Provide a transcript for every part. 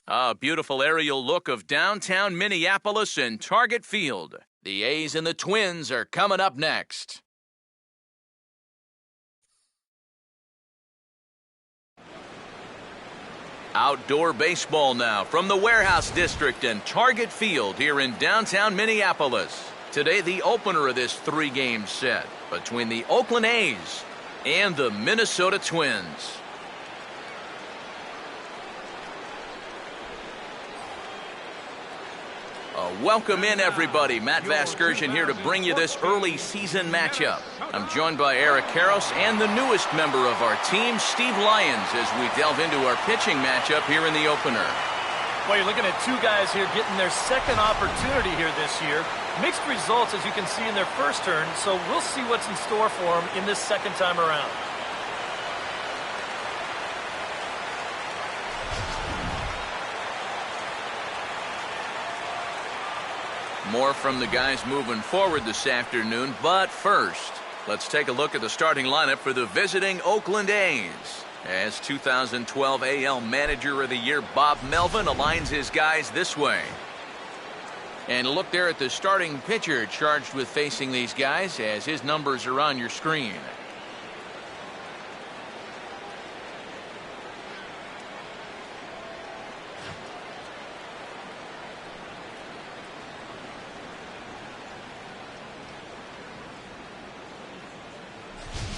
A beautiful aerial look of downtown Minneapolis and Target Field. The A's and the Twins are coming up next. Outdoor baseball now from the Warehouse District and Target Field here in downtown Minneapolis. Today, the opener of this three-game set between the Oakland A's and the Minnesota Twins. Welcome in, everybody. Matt Vasgersian here to bring you this early season matchup. I'm joined by Eric Karros and the newest member of our team, Steve Lyons, as we delve into our pitching matchup here in the opener. Well, you're looking at two guys here getting their second opportunity here this year. Mixed results, as you can see in their first turn, so we'll see what's in store for them in this second time around. More from the guys moving forward this afternoon, but first, let's take a look at the starting lineup for the visiting Oakland A's. As 2012 AL Manager of the Year Bob Melvin aligns his guys this way. And look there at the starting pitcher charged with facing these guys as his numbers are on your screen.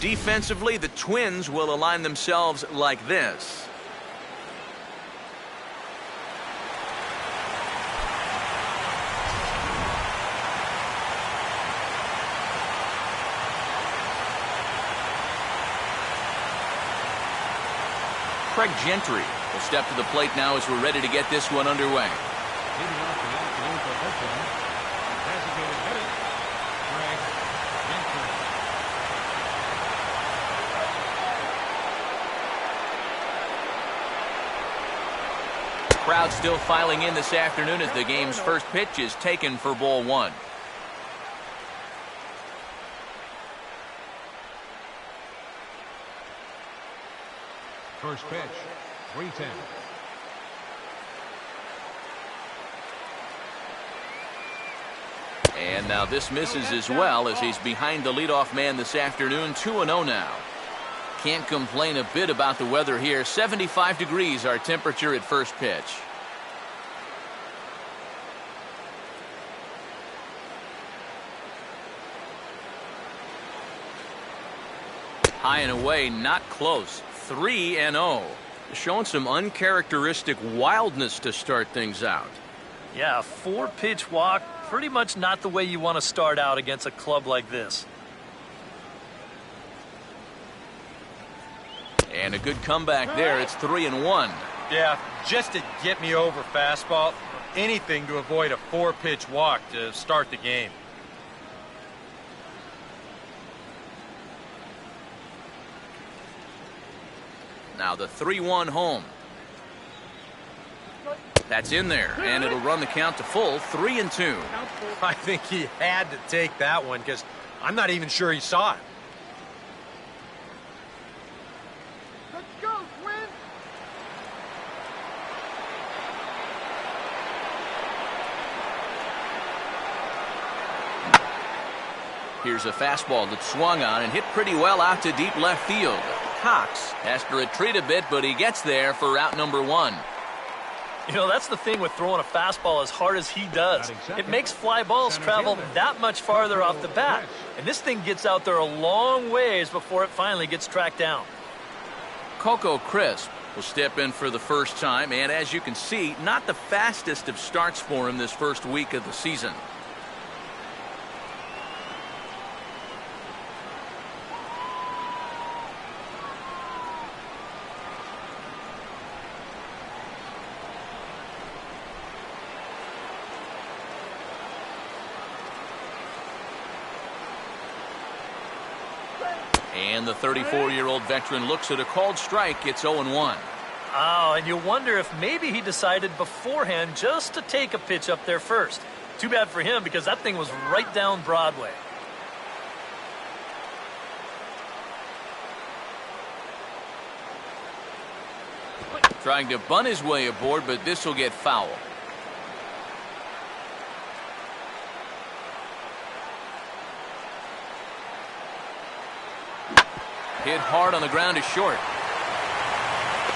Defensively, the Twins will align themselves like this. Craig Gentry will step to the plate now as we're ready to get this one underway. Crowd still filing in this afternoon as the game's first pitch is taken for ball one. First pitch, 3-10. And now this misses as well as he's behind the leadoff man this afternoon, 2-0 now. Can't complain a bit about the weather here. 75 degrees our temperature at first pitch. High and away, not close. 3-0. Showing some uncharacteristic wildness to start things out. Yeah, 4-pitch walk. Pretty much not the way you want to start out against a club like this. And a good comeback there. It's 3-1. Yeah, just to get me over fastball. Anything to avoid a 4-pitch walk to start the game. Now the 3-1 home. That's in there, and it'll run the count to full, 3-2. I think he had to take that one because I'm not even sure he saw it. Here's a fastball that swung on and hit pretty well out to deep left field. Cox has to retreat a bit, but he gets there for out number one. You know, that's the thing with throwing a fastball as hard as he does. It makes fly balls travel that much farther off the bat. And this thing gets out there a long ways before it finally gets tracked down. Coco Crisp will step in for the first time, and as you can see, not the fastest of starts for him this first week of the season. And the 34-year-old veteran looks at a called strike. It's 0-1. Oh, and you wonder if maybe he decided beforehand just to take a pitch up there first. Too bad for him because that thing was right down Broadway. Trying to bunt his way aboard, but this will get foul. Hit hard on the ground to short.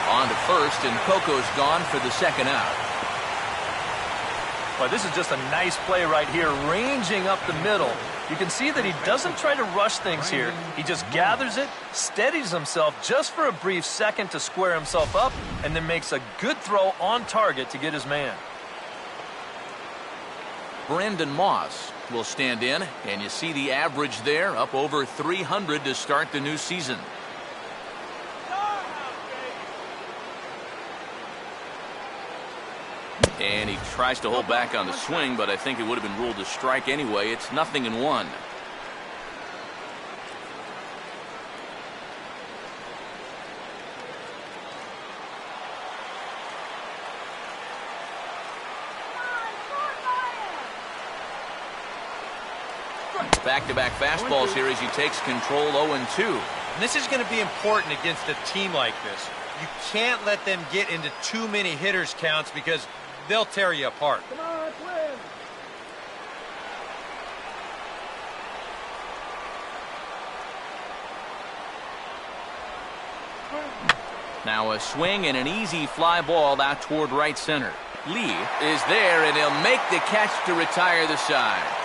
On to first, and Coco's gone for the second out. Well, this is just a nice play right here, ranging up the middle. You can see that he doesn't try to rush things here. He just gathers it, steadies himself just for a brief second to square himself up, and then makes a good throw on target to get his man. Brandon Moss will stand in, and you see the average there, up over 300 to start the new season. And he tries to hold back on the swing, but I think it would have been ruled a strike anyway. It's 0-1. Back-to-back fastballs here as he takes control 0-2. And this is going to be important against a team like this. You can't let them get into too many hitters counts because they'll tear you apart. Come on, Twins. Now a swing and an easy fly ball out toward right center. Lee is there, and he'll make the catch to retire the side.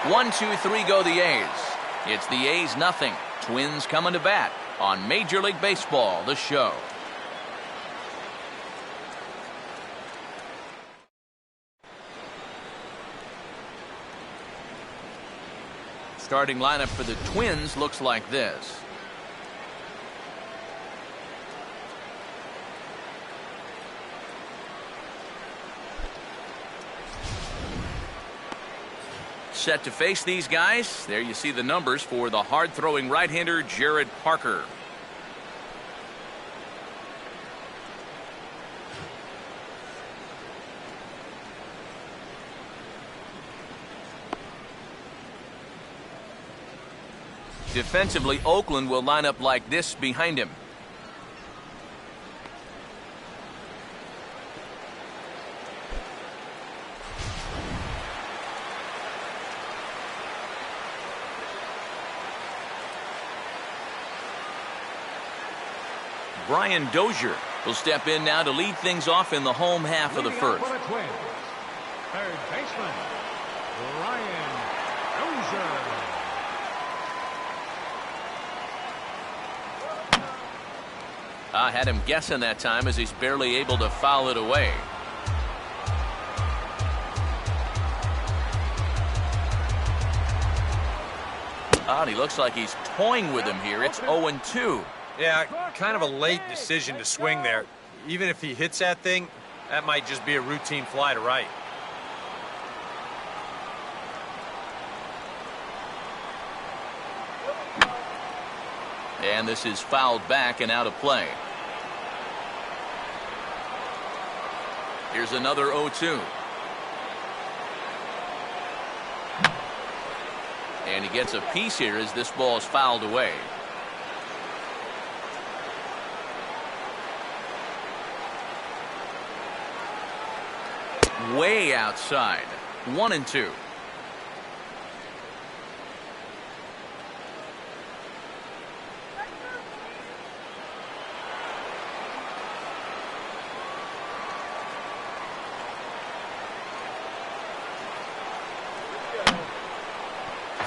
1-2-3 go the A's. It's the A's 0. Twins coming to bat on Major League Baseball, the show. Starting lineup for the Twins looks like this. Set to face these guys. There you see the numbers for the hard-throwing right-hander Jared Parker. Defensively, Oakland will line up like this behind him. Brian Dozier will step in now to lead things off in the home half of the first. For the Twins, third baseman, Brian Dozier. I had him guessing that time as he's barely able to foul it away. He looks like he's toying with him here. It's 0-2. Yeah, kind of a late decision to swing there. Even if he hits that thing, that might just be a routine fly to right. And this is fouled back and out of play. Here's another 0-2. And he gets a piece here as this ball is fouled away. Way outside. 1-2.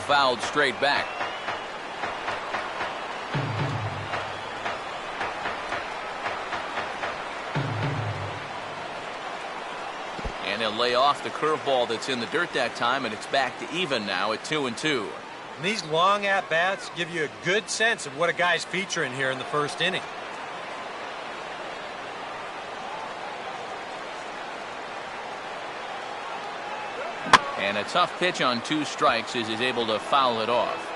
Fouled straight back. And he'll lay off the curveball that's in the dirt that time, and it's back to even now at 2-2. And these long at-bats give you a good sense of what a guy's featuring here in the first inning. And a tough pitch on 2 strikes as he's able to foul it off.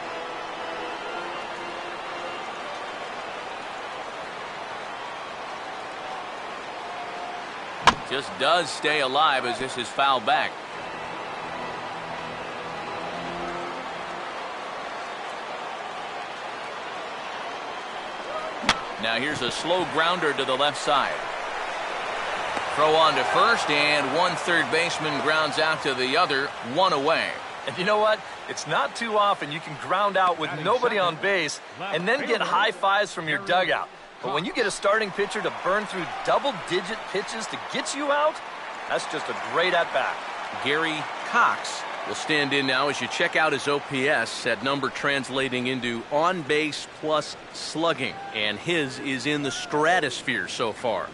Just does stay alive as this is fouled back. Now here's a slow grounder to the left side. Throw on to first, and one third baseman grounds out to the other, one away. And you know what? It's not too often you can ground out with nobody on base and then get high fives from your dugout. But when you get a starting pitcher to burn through double-digit pitches to get you out, that's just a great at-bat. Gary Cox will stand in now as you check out his OPS, that number translating into on-base plus slugging. And his is in the stratosphere so far.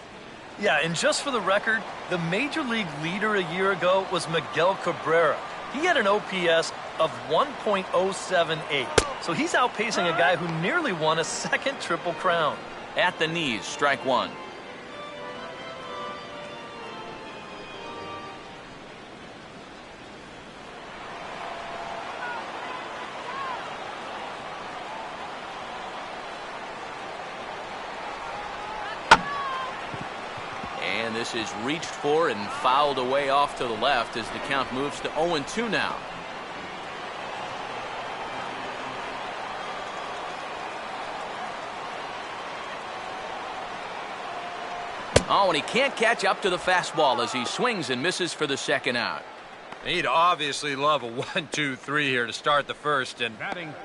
Yeah, and just for the record, the Major League leader a year ago was Miguel Cabrera. He had an OPS of 1.078. So he's outpacing a guy who nearly won a second Triple Crown. At the knees, strike one. And this is reached for and fouled away off to the left as the count moves to 0-2 now. Oh, and he can't catch up to the fastball as he swings and misses for the second out. He'd obviously love a 1-2-3 here to start the first, and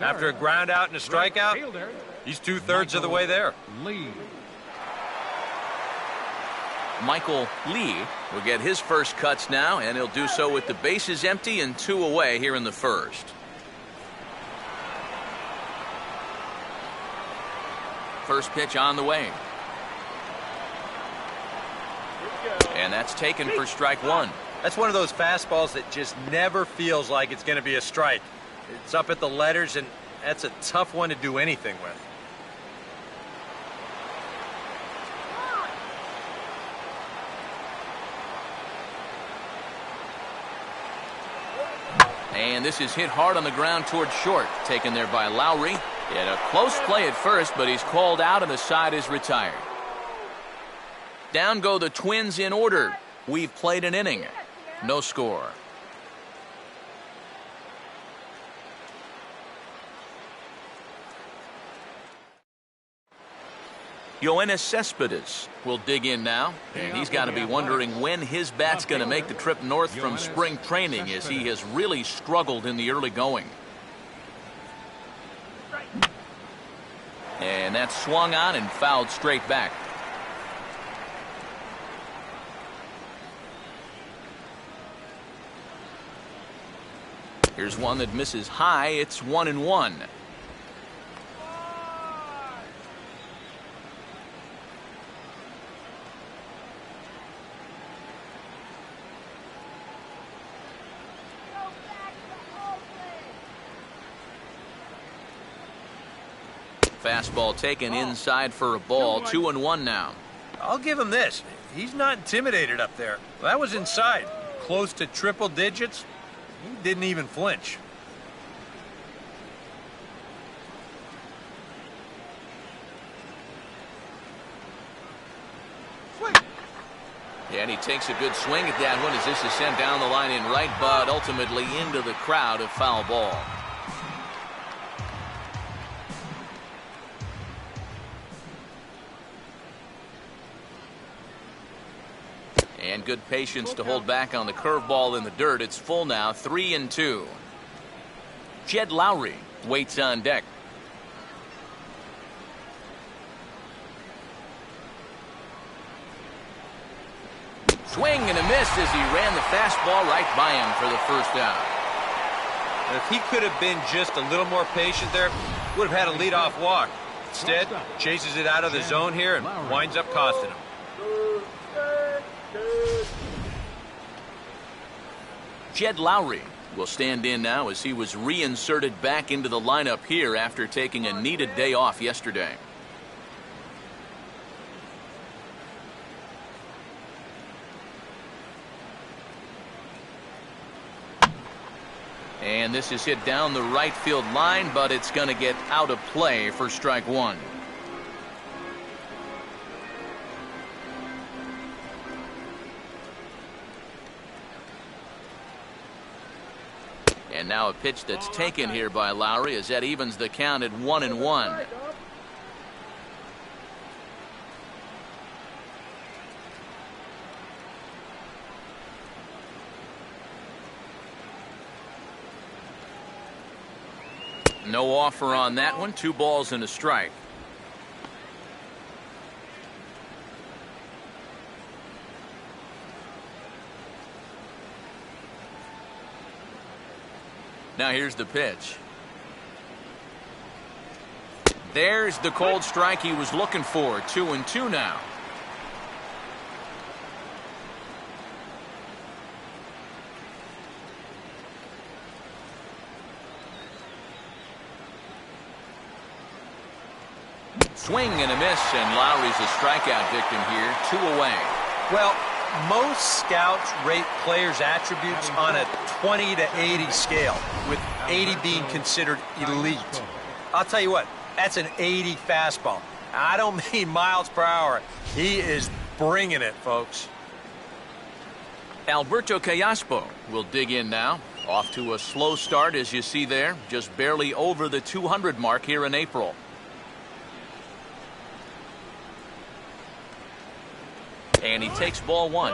after a ground out and a strikeout, he's two-thirds of the way there. Michael Lee will get his first cuts now, and he'll do so with the bases empty and two away here in the first. First pitch on the way. And that's taken for strike one. That's one of those fastballs that just never feels like it's going to be a strike. It's up at the letters, and that's a tough one to do anything with. And this is hit hard on the ground towards short. Taken there by Lowry. He had a close play at first, but he's called out and the side is retired. Down go the Twins in order. We've played an inning. No score. Yoenis Cespedes will dig in now, and he's got to be wondering when his bat's going to make the trip north from spring training, as he has really struggled in the early going. And that's swung on and fouled straight back. Here's one that misses high. It's 1-1. Fastball taken inside for a ball. 2-1 now. I'll give him this. He's not intimidated up there. That was inside. Close to triple digits. He didn't even flinch. And he takes a good swing at that one as this is sent down the line in right, but ultimately into the crowd, a foul ball. And good patience to hold back on the curveball in the dirt. It's full now, 3-2. Jed Lowry waits on deck. Swing and a miss as he ran the fastball right by him for the first out. If he could have been just a little more patient there, would have had a leadoff walk. Instead, chases it out of the zone here and winds up costing him. Jed Lowry will stand in now as he was reinserted back into the lineup here after taking a needed day off yesterday. And this is hit down the right field line, but it's going to get out of play for strike one. And now a pitch that's taken here by Lowry as that evens the count at 1-1. No offer on that one. 2 balls and a strike. Now here's the pitch. There's the cold strike he was looking for. 2-2 now. Swing and a miss, and Lowry's a strikeout victim here. 2 away. Well, most scouts rate players' attributes on a 20 to 80 scale, with 80 being considered elite. I'll tell you what, that's an 80 fastball. I don't mean miles per hour. He is bringing it, folks. Alberto Callaspo will dig in now. Off to a slow start, as you see there. Just barely over the 200 mark here in April. And he takes ball 1.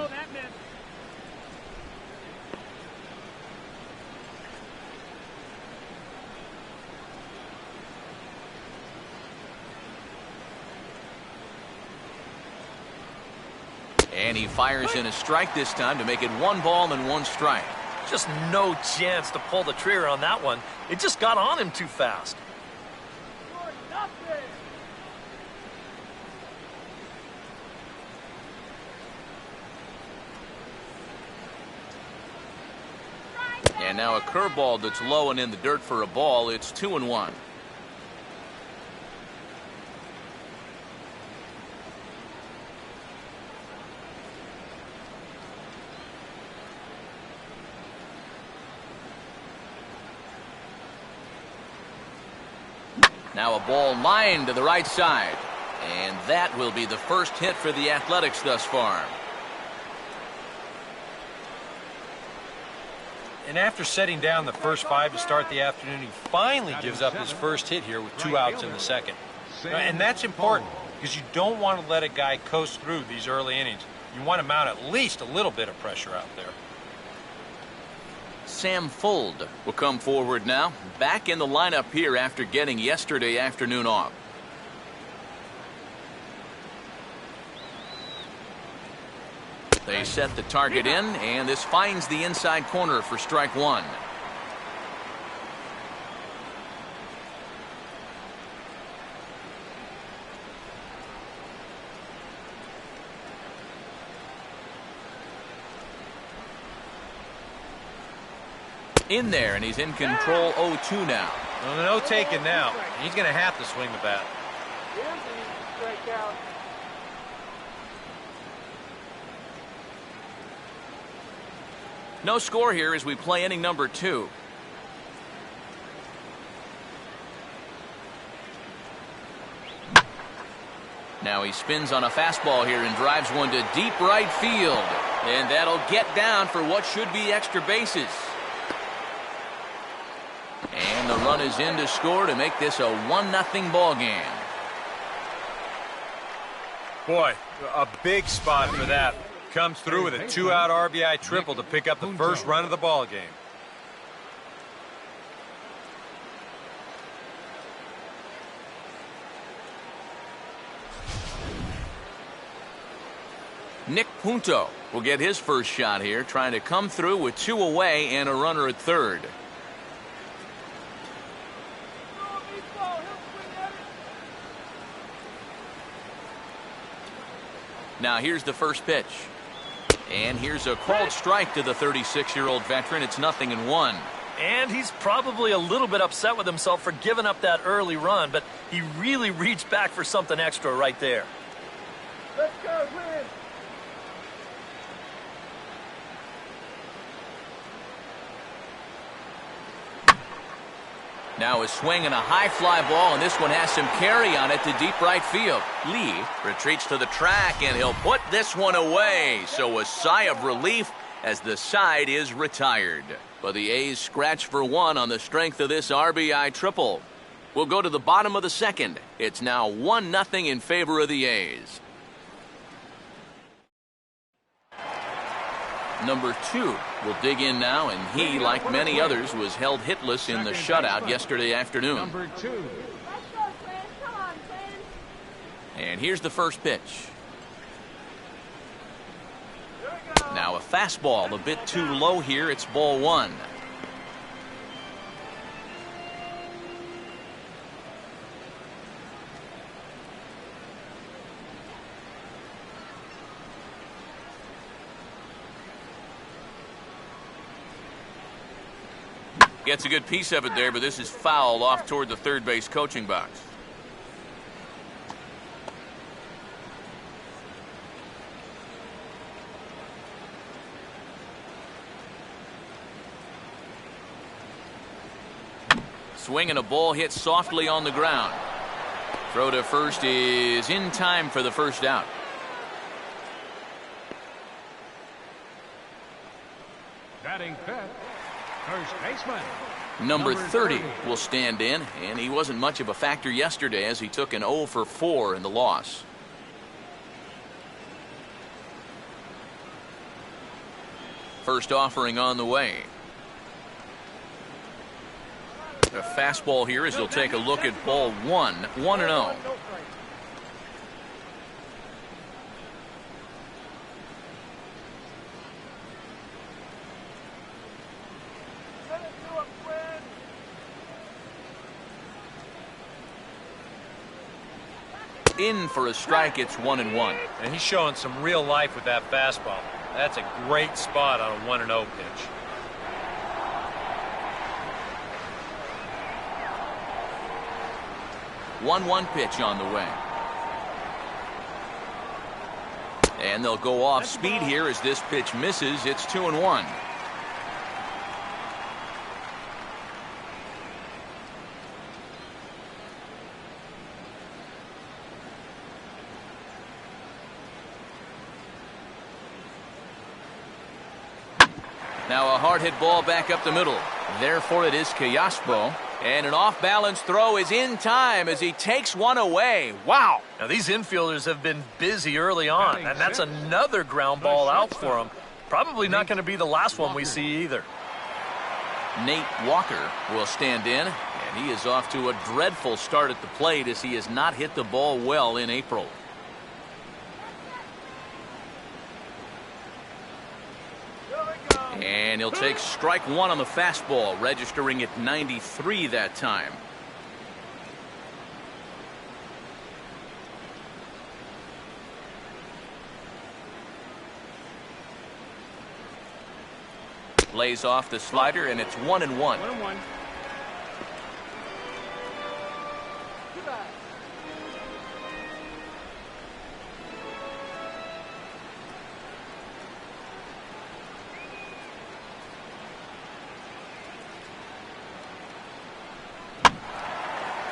And he fires in a strike this time to make it 1 ball and 1 strike. Just no chance to pull the trigger on that one. It just got on him too fast. And now a curveball that's low and in the dirt for a ball. It's 2-1. Now a ball lined to the right side. And that will be the first hit for the Athletics thus far. And after setting down the first 5 to start the afternoon, he finally gives up his first hit here with 2 outs in the second. And that's important because you don't want to let a guy coast through these early innings. You want to mount at least a little bit of pressure out there. Sam Fuld will come forward now. Back in the lineup here after getting yesterday afternoon off. They set the target in, and this finds the inside corner for strike 1. In there, and he's in control. 0-2 now. Well, no taking now. He's going to have to swing the bat. No score here as we play inning number 2. Now he spins on a fastball here and drives one to deep right field. And that'll get down for what should be extra bases. And the run is in to score to make this a 1-0 ball game. Boy, a big spot for that. Comes through with a 2-out RBI triple to pick up the first run of the ball game. Nick Punto will get his first shot here, trying to come through with 2 away and a runner at third. Now here's the first pitch. And here's a called strike to the 36-year-old veteran. It's 0-1. And he's probably a little bit upset with himself for giving up that early run, but he really reached back for something extra right there. Let's go, win! Now a swing and a high fly ball, and this one has some carry on it to deep right field. Lee retreats to the track, and he'll put this one away. So a sigh of relief as the side is retired. But the A's scratch for 1 on the strength of this RBI triple. We'll go to the bottom of the second. It's now 1-0 in favor of the A's. Number 2 will dig in now, and he, like many others, was held hitless in the shutout yesterday afternoon. Number 2. Let's go, Twins. Come on, Twins. And here's the first pitch. Now a fastball a bit too low here. It's ball 1. Gets a good piece of it there, but this is foul off toward the third base coaching box. Swing and a ball hit softly on the ground. Throw to first is in time for the first out. Batting fifth, first baseman. Number 30 will stand in, and he wasn't much of a factor yesterday as he took an 0 for 4 in the loss. First offering on the way. A fastball here as he'll take a look at ball 1, 1-0. In for a strike. It's 1-1. And he's showing some real life with that fastball. That's a great spot on a 1-0 pitch. One pitch on the way. And they'll go off speed here as this pitch misses. It's 2-1. Now a hard hit ball back up the middle. Therefore it is Callaspo. And an off-balance throw is in time as he takes one away. Wow. Now these infielders have been busy early on, and that's another ground ball out for them. Probably not going to be the last one we see either. Nate Walker will stand in, and he is off to a dreadful start at the plate as he has not hit the ball well in April. And he'll take strike 1 on the fastball, registering at 93 that time. Lays off the slider, and it's 1-1. 1-1.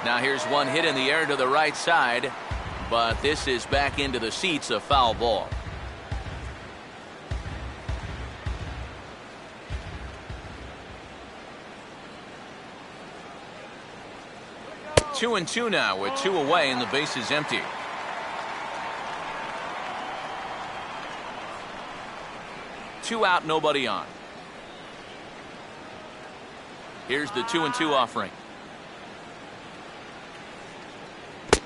Now here's one hit in the air to the right side, but this is back into the seats, a foul ball. Two and two now with 2 away and the base is empty. Two out, nobody on. Here's the 2-2 offering.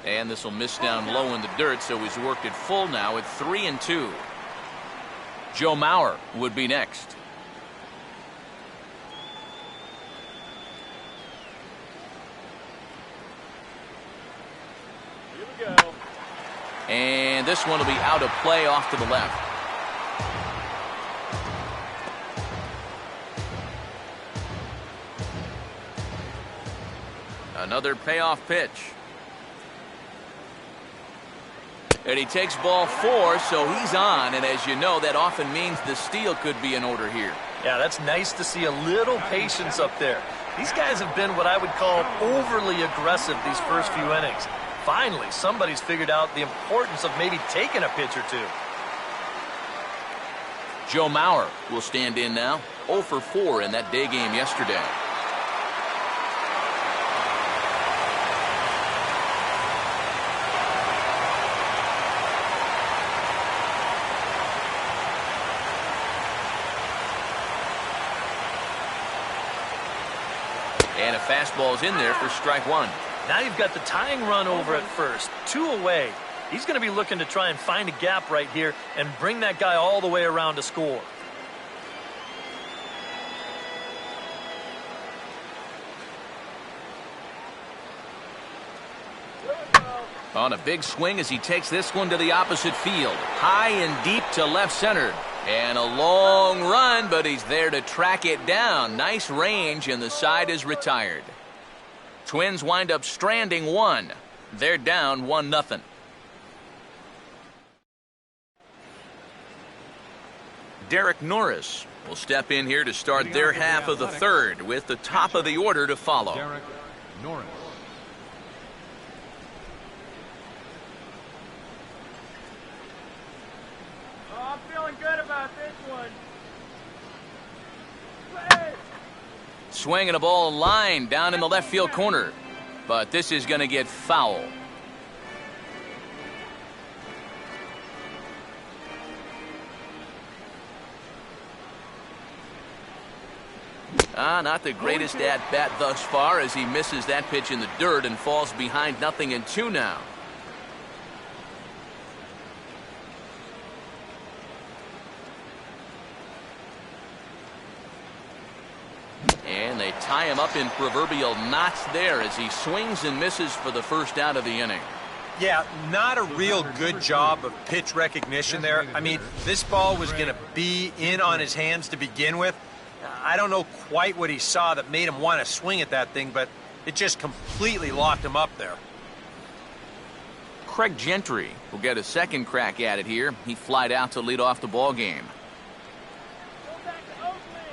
And this will miss down low in the dirt, so he's worked it full now at 3-2. Joe Mauer would be next. Here we go. And this one will be out of play off to the left. Another payoff pitch. And he takes ball 4, so he's on. And as you know, that often means the steal could be in order here. Yeah, that's nice to see a little patience up there. These guys have been what I would call overly aggressive these first few innings. Finally, somebody's figured out the importance of maybe taking a pitch or two. Joe Mauer will stand in now. 0 for 4 in that day game yesterday. fastball's in there for strike one. Now you've got the tying run over at first. 2 away. He's going to be looking to try and find a gap right here and bring that guy all the way around to score. On a big swing as he takes this one to the opposite field. High and deep to left center. And a long run, but he's there to track it down. Nice range, and the side is retired. Twins wind up stranding one. They're down 1-0. Derek Norris will step in here to start their half of the third with the top of the order to follow. Derek Norris. Oh, I'm feeling good about this one. Swinging a ball line down in the left field corner. But this is going to get foul. Not the greatest at-bat thus far as he misses that pitch in the dirt and falls behind 0-2 now. And they tie him up in proverbial knots there as he swings and misses for the first out of the inning. Yeah, not a real good job of pitch recognition there. I mean, this ball was going to be in on his hands to begin with. I don't know quite what he saw that made him want to swing at that thing, but it just completely locked him up there. Craig Gentry will get a second crack at it here. He flied out to lead off the ball game. Go back to Oakland,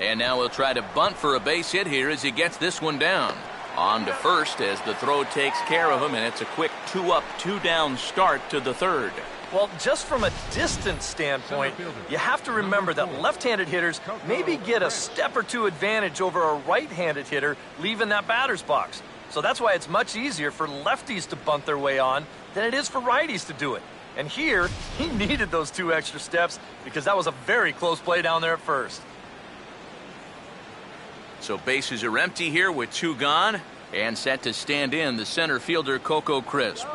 And now he'll try to bunt for a base hit here as he gets this one down. On to first as the throw takes care of him, and it's a quick 2-up, 2-down start to the third. Well, just from a distance standpoint, you have to remember that left-handed hitters maybe get a step or two advantage over a right-handed hitter leaving that batter's box. So that's why it's much easier for lefties to bunt their way on than it is for righties to do it. And here, he needed those 2 extra steps because that was a very close play down there at first. So bases are empty here with 2 gone, and set to stand in the center fielder Coco Crisp.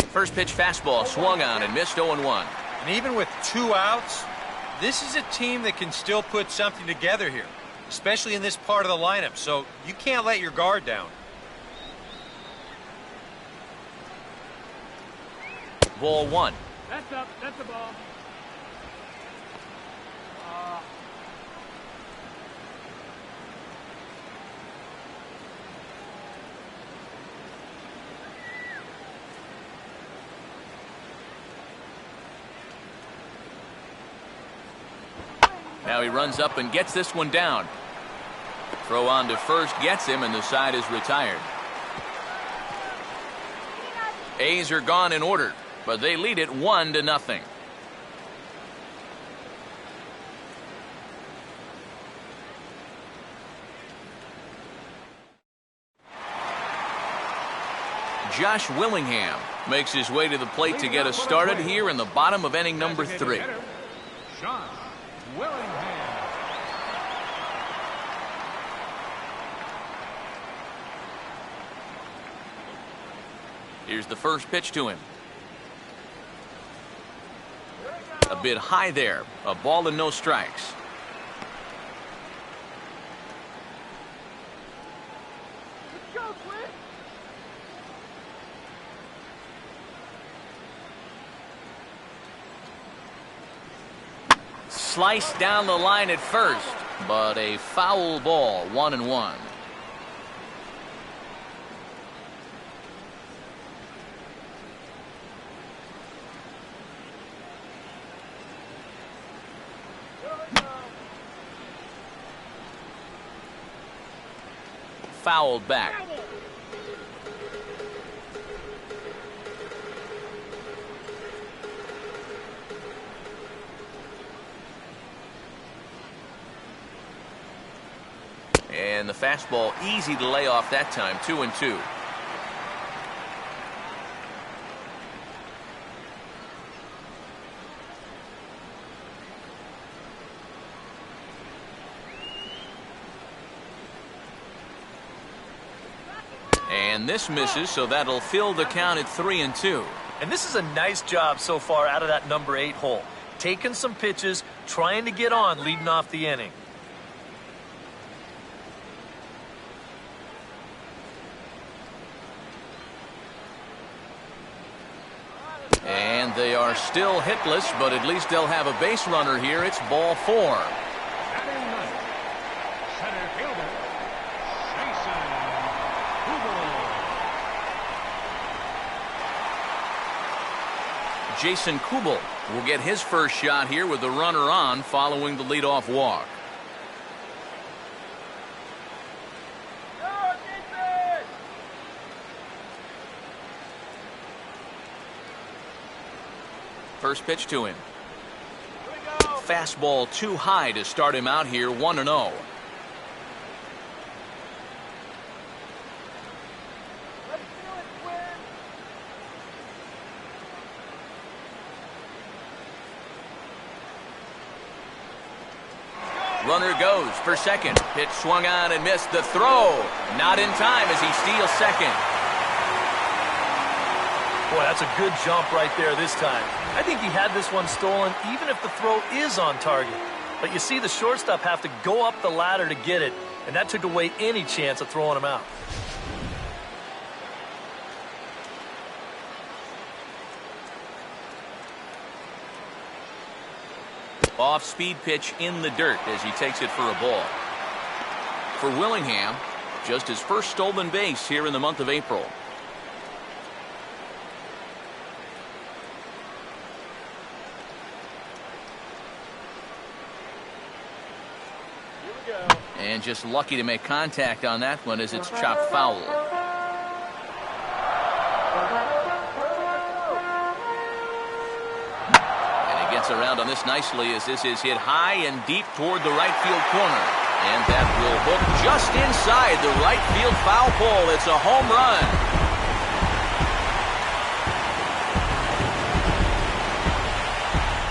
First pitch fastball swung on and missed 0-1. And even with 2 outs, this is a team that can still put something together here, especially in this part of the lineup, so you can't let your guard down. Ball 1. That's up. That's the ball. Now he runs up and gets this one down. Throw on to first gets him, and the side is retired. A's are gone in order, but they lead it 1-0. Josh Willingham makes his way to the plate to get us started here in the bottom of inning number 3. Josh Willingham. Here's the first pitch to him. A bit high there. A ball and no strikes. Let's go, Quinn. Sliced down the line at first, but a foul ball, 1-1. Fouled back. And the fastball easy to lay off that time, 2-2. And this misses, so that'll fill the count at 3-2. And this is a nice job so far out of that number 8 hole. Taking some pitches, trying to get on leading off the inning. And they are still hitless, but at least they'll have a base runner here. It's ball 4. Batting ninth, center fielder, Jason Kubel will get his first shot here with the runner on following the leadoff walk. First pitch to him. Fastball too high to start him out here, 1-0. Runner goes for second. Pitch swung on and missed. The throw. Not in time as he steals second. Boy, that's a good jump right there this time. I think he had this one stolen even if the throw is on target. But you see the shortstop have to go up the ladder to get it, and that took away any chance of throwing him out. Off-speed pitch in the dirt as he takes it for a ball. For Willingham, just his first stolen base here in the month of April. And just lucky to make contact on that one as it's chopped foul. And he gets around on this nicely as this is hit high and deep toward the right field corner. And that will hook just inside the right field foul pole. It's a home run.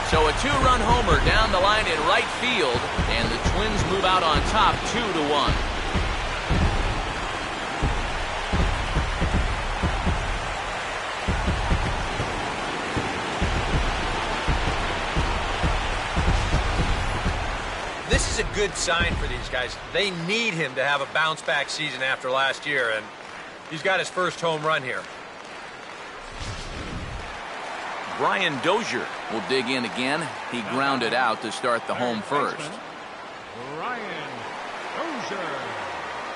So a 2-run homer down the line in right field, and the Twins move out on top 2-1. This is a good sign for these guys. They need him to have a bounce-back season after last year, and he's got his first home run here. Brian Dozier will dig in again. He grounded out to start the home first. Brian Dozier.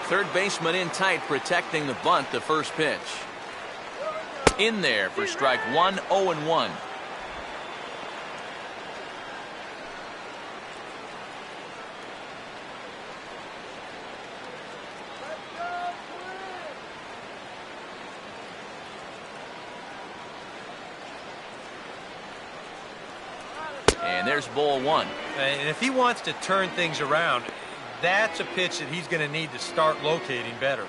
Third baseman in tight, protecting the bunt, the first pitch. In there for strike 1, 0-1. And there's ball 1. And if he wants to turn things around, that's a pitch that he's going to need to start locating better.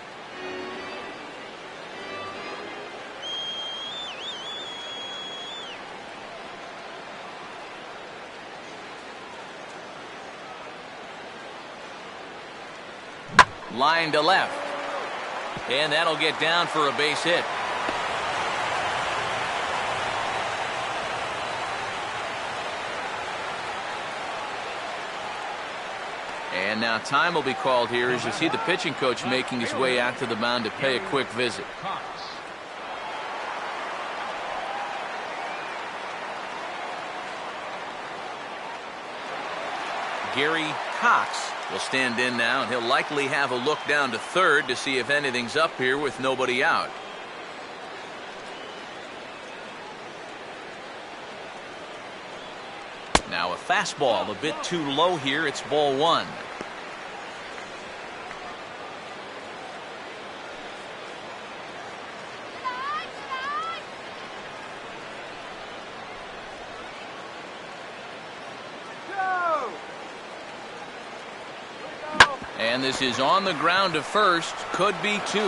Line to left. And that'll get down for a base hit. And now time will be called here as you see the pitching coach making his way out to the mound to pay a quick visit. Gary Cox will stand in now, and he'll likely have a look down to third to see if anything's up here with nobody out. Now a fastball a bit too low here. It's ball 1. And this is on the ground to first. Could be 2.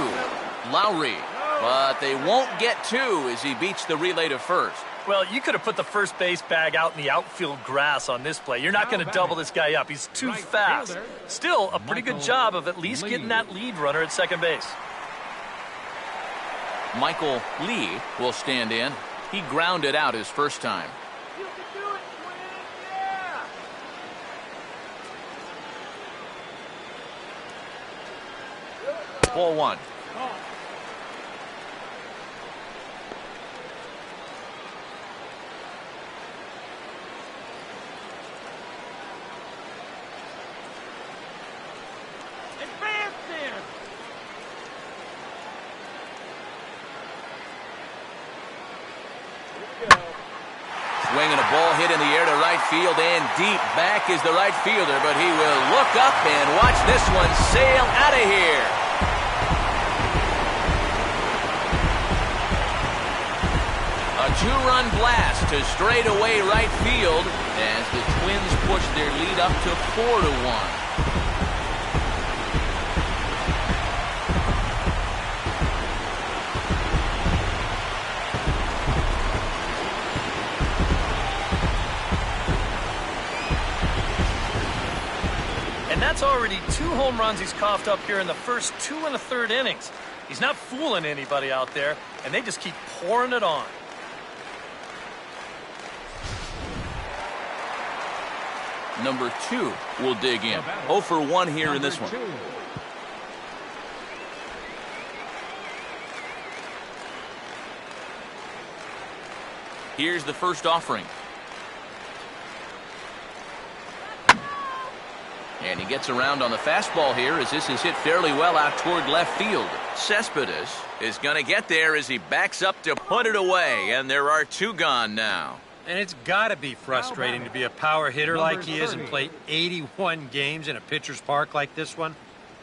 Lowry. But they won't get 2 as he beats the relay to first. Well, you could have put the first base bag out in the outfield grass on this play. You're not going to double this guy up. He's too fast. Still, a pretty good job of at least getting that lead runner at second base. Michael Lee will stand in. He grounded out his first time. You can do it, Twins! Yeah! Ball one. Swinging a ball hit in the air to right field and deep. Back is the right fielder, but he will look up and watch this one sail out of here. A two-run blast to straightaway right field as the Twins push their lead up to 4-1. That's already 2 home runs he's coughed up here in the first 2 1/3 innings. He's not fooling anybody out there, and they just keep pouring it on. Number 2 will dig in. 0 for 1 here in this one. Here's the first offering. And he gets around on the fastball here as this is hit fairly well out toward left field. Cespedes is going to get there as he backs up to put it away, and there are 2 gone now. And it's got to be frustrating to be a power hitter like he is and play 81 games in a pitcher's park like this one.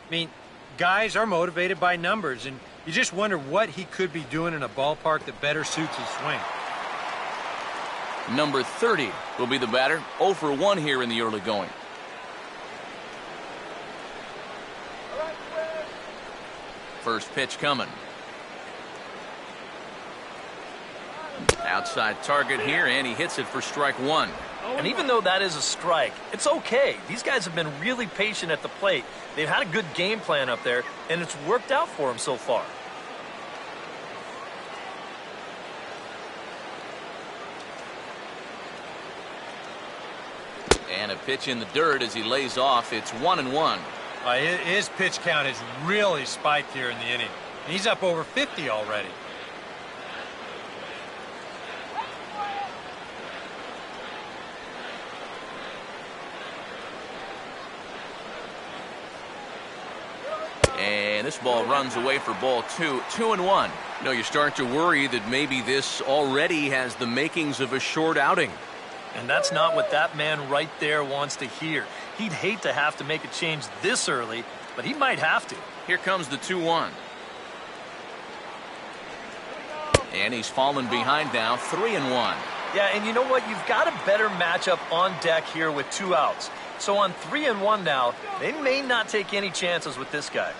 I mean, guys are motivated by numbers, and you just wonder what he could be doing in a ballpark that better suits his swing. Number 30 will be the batter. 0 for 1 here in the early going. First pitch coming. Outside target here, and he hits it for strike 1. And even though that is a strike, it's okay. These guys have been really patient at the plate. They've had a good game plan up there, and it's worked out for them so far. And a pitch in the dirt as he lays off. It's 1-1. His pitch count has really spiked here in the inning. He's up over 50 already. And this ball runs away for ball 2. 2-1. You know, you start to worry that maybe this already has the makings of a short outing. And that's not what that man right there wants to hear. He'd hate to have to make a change this early, but he might have to. Here comes the 2-1. And he's fallen behind now, 3-1. Yeah, and you know what? You've got a better matchup on deck here with 2 outs. So on 3-1 now, they may not take any chances with this guy.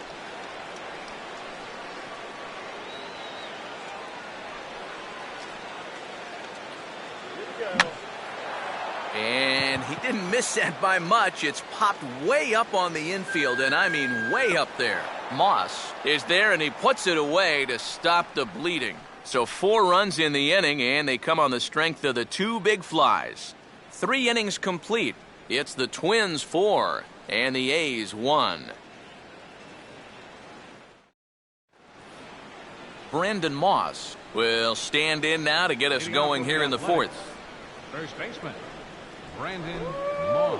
And he didn't miss that by much. It's popped way up on the infield, and I mean way up there. Moss is there, and he puts it away to stop the bleeding. So 4 runs in the inning, and they come on the strength of the 2 big flies. 3 innings complete. It's the Twins 4 and the A's 1. Brendan Moss will stand in now to get us going here in the 4th. First baseman, Brandon Moss.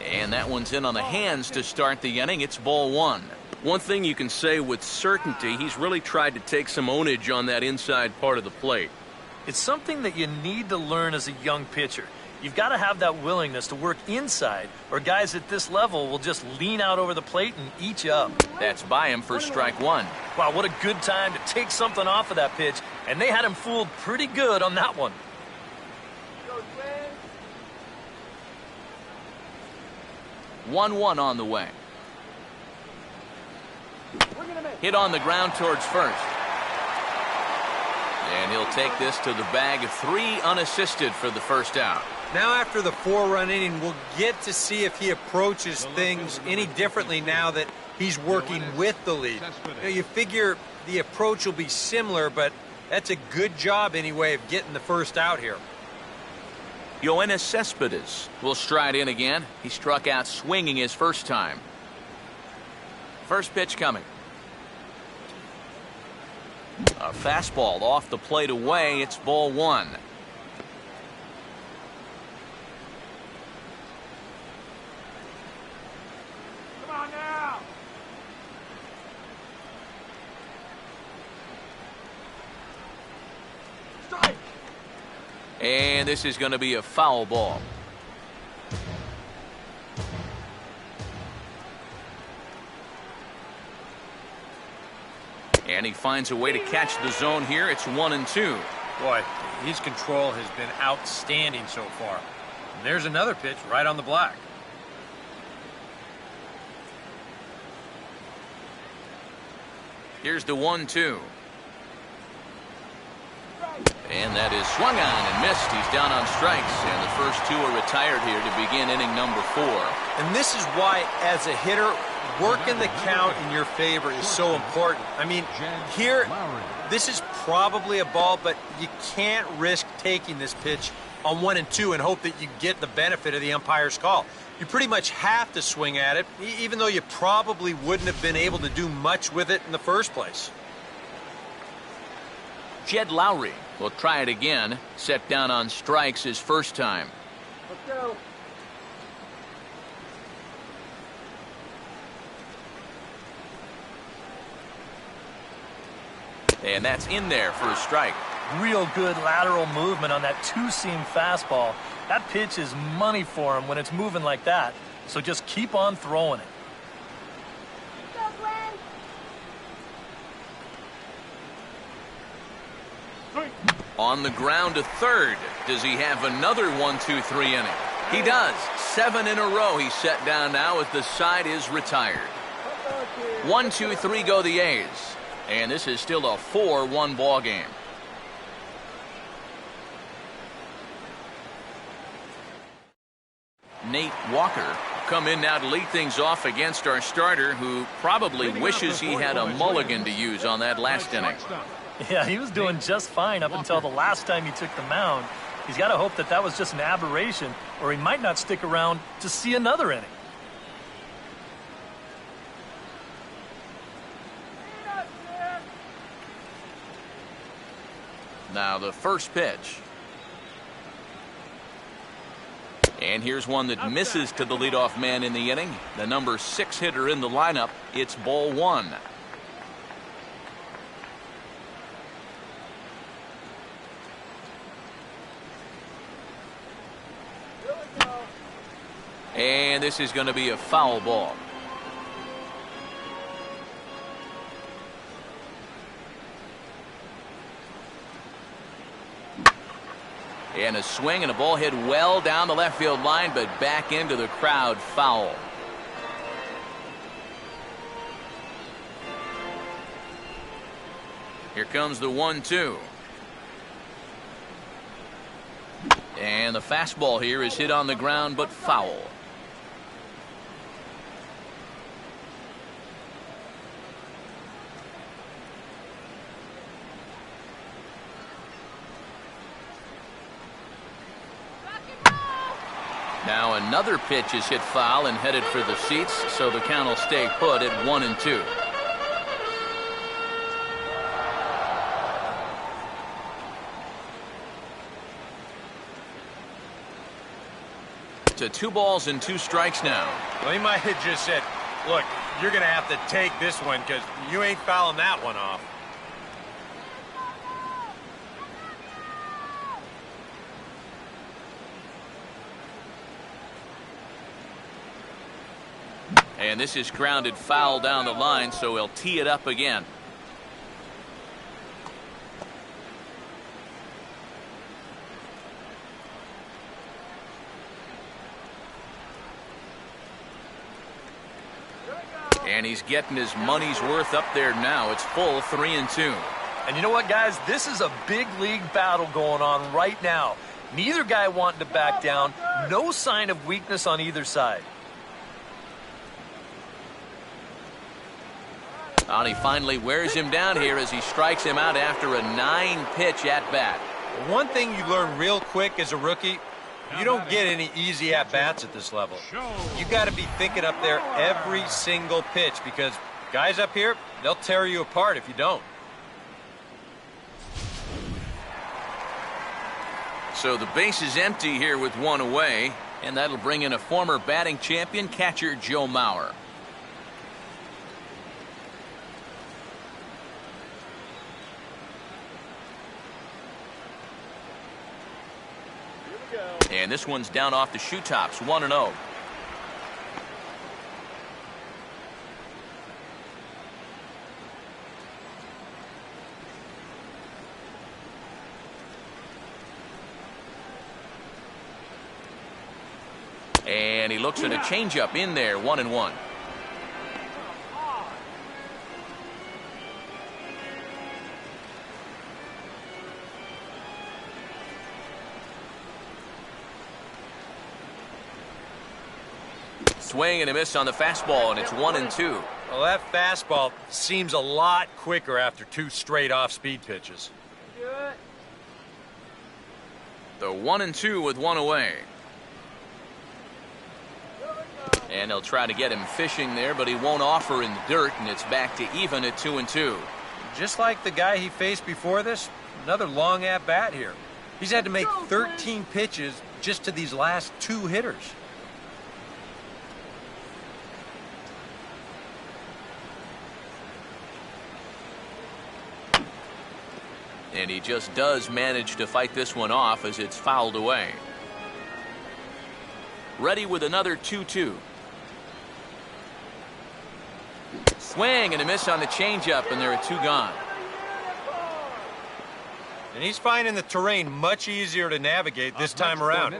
And that one's in on the hands to start the inning. It's ball 1. One thing you can say with certainty, he's really tried to take some ownage on that inside part of the plate. It's something that you need to learn as a young pitcher. You've got to have that willingness to work inside, or guys at this level will just lean out over the plate and eat you up. That's by him for strike 1. Wow, what a good time to take something off of that pitch, and they had him fooled pretty good on that one. 1-1 on the way. Hit on the ground towards first. And he'll take this to the bag, 3 unassisted for the first out. Now after the 4-run inning, we'll get to see if he approaches things any differently now that he's working with the lead. You figure the approach will be similar, but that's a good job anyway of getting the first out here. Yoenis Cespedes will stride in again. He struck out swinging his first time. First pitch coming. A fastball off the plate away. It's ball 1. Come on now. Strike. And this is going to be a foul ball. And he finds a way to catch the zone here. It's 1-2. Boy, his control has been outstanding so far. And there's another pitch right on the black. Here's the 1-2. And that is swung on and missed. He's down on strikes, and the first 2 are retired here to begin inning number 4. And this is why, as a hitter, working the count in your favor is so important. I mean, here, this is probably a ball, but you can't risk taking this pitch on 1 and 2 and hope that you get the benefit of the umpire's call. You pretty much have to swing at it, even though you probably wouldn't have been able to do much with it in the first place. Jed Lowry will try it again. Set down on strikes his first time. Let's go. And that's in there for a strike. Real good lateral movement on that 2-seam fastball. That pitch is money for him when it's moving like that. So just keep on throwing it. Go, Glenn. On the ground to third. Does he have another 1-2-3 inning? He does. 7 in a row he's set down now as the side is retired. 1-2-3 go the A's. And this is still a 4-1 ball game. Nate Walker come in now to lead things off against our starter, who probably wishes he had a mulligan to use on that last inning. Yeah, he was doing just fine up until the last time he took the mound. He's got to hope that that was just an aberration, or he might not stick around to see another inning. Now the first pitch. And here's one that misses to the leadoff man in the inning. The number 6 hitter in the lineup. It's ball 1. And this is going to be a foul ball. And a swing and a ball hit well down the left field line, but back into the crowd, foul. Here comes the 1-2. And the fastball here is hit on the ground, but foul. Now another pitch is hit foul and headed for the seats, so the count will stay put at 1-2. To 2 balls and 2 strikes now. Well, he might have just said, look, you're going to have to take this one because you ain't fouling that one off. And this is grounded foul down the line, so he'll tee it up again. And he's getting his money's worth up there now. It's full 3-2. And you know what, guys? This is a big league battle going on right now. Neither guy wanting to back down. No sign of weakness on either side. And he finally wears him down here as he strikes him out after a 9-pitch at-bat. One thing you learn real quick as a rookie, you don't get any easy at-bats at this level. You got to be thinking up there every single pitch because guys up here, they'll tear you apart if you don't. So the base is empty here with one away, and that'll bring in a former batting champion, catcher Joe Mauer. And this one's down off the shoe tops, 1-0. And he looks at a changeup in there, 1-1. Swing and a miss on the fastball, and it's 1-2. Well, that fastball seems a lot quicker after 2 straight off-speed pitches. The 1-2 with one away. And they'll try to get him fishing there, but he won't offer in the dirt, and it's back to even at 2-2. Just like the guy he faced before this, another long at-bat here. He's had to make 13 pitches just to these last 2 hitters. And he just does manage to fight this one off as it's fouled away. Ready with another 2-2. Swing and a miss on the changeup, and there are 2 gone. And he's finding the terrain much easier to navigate this time around.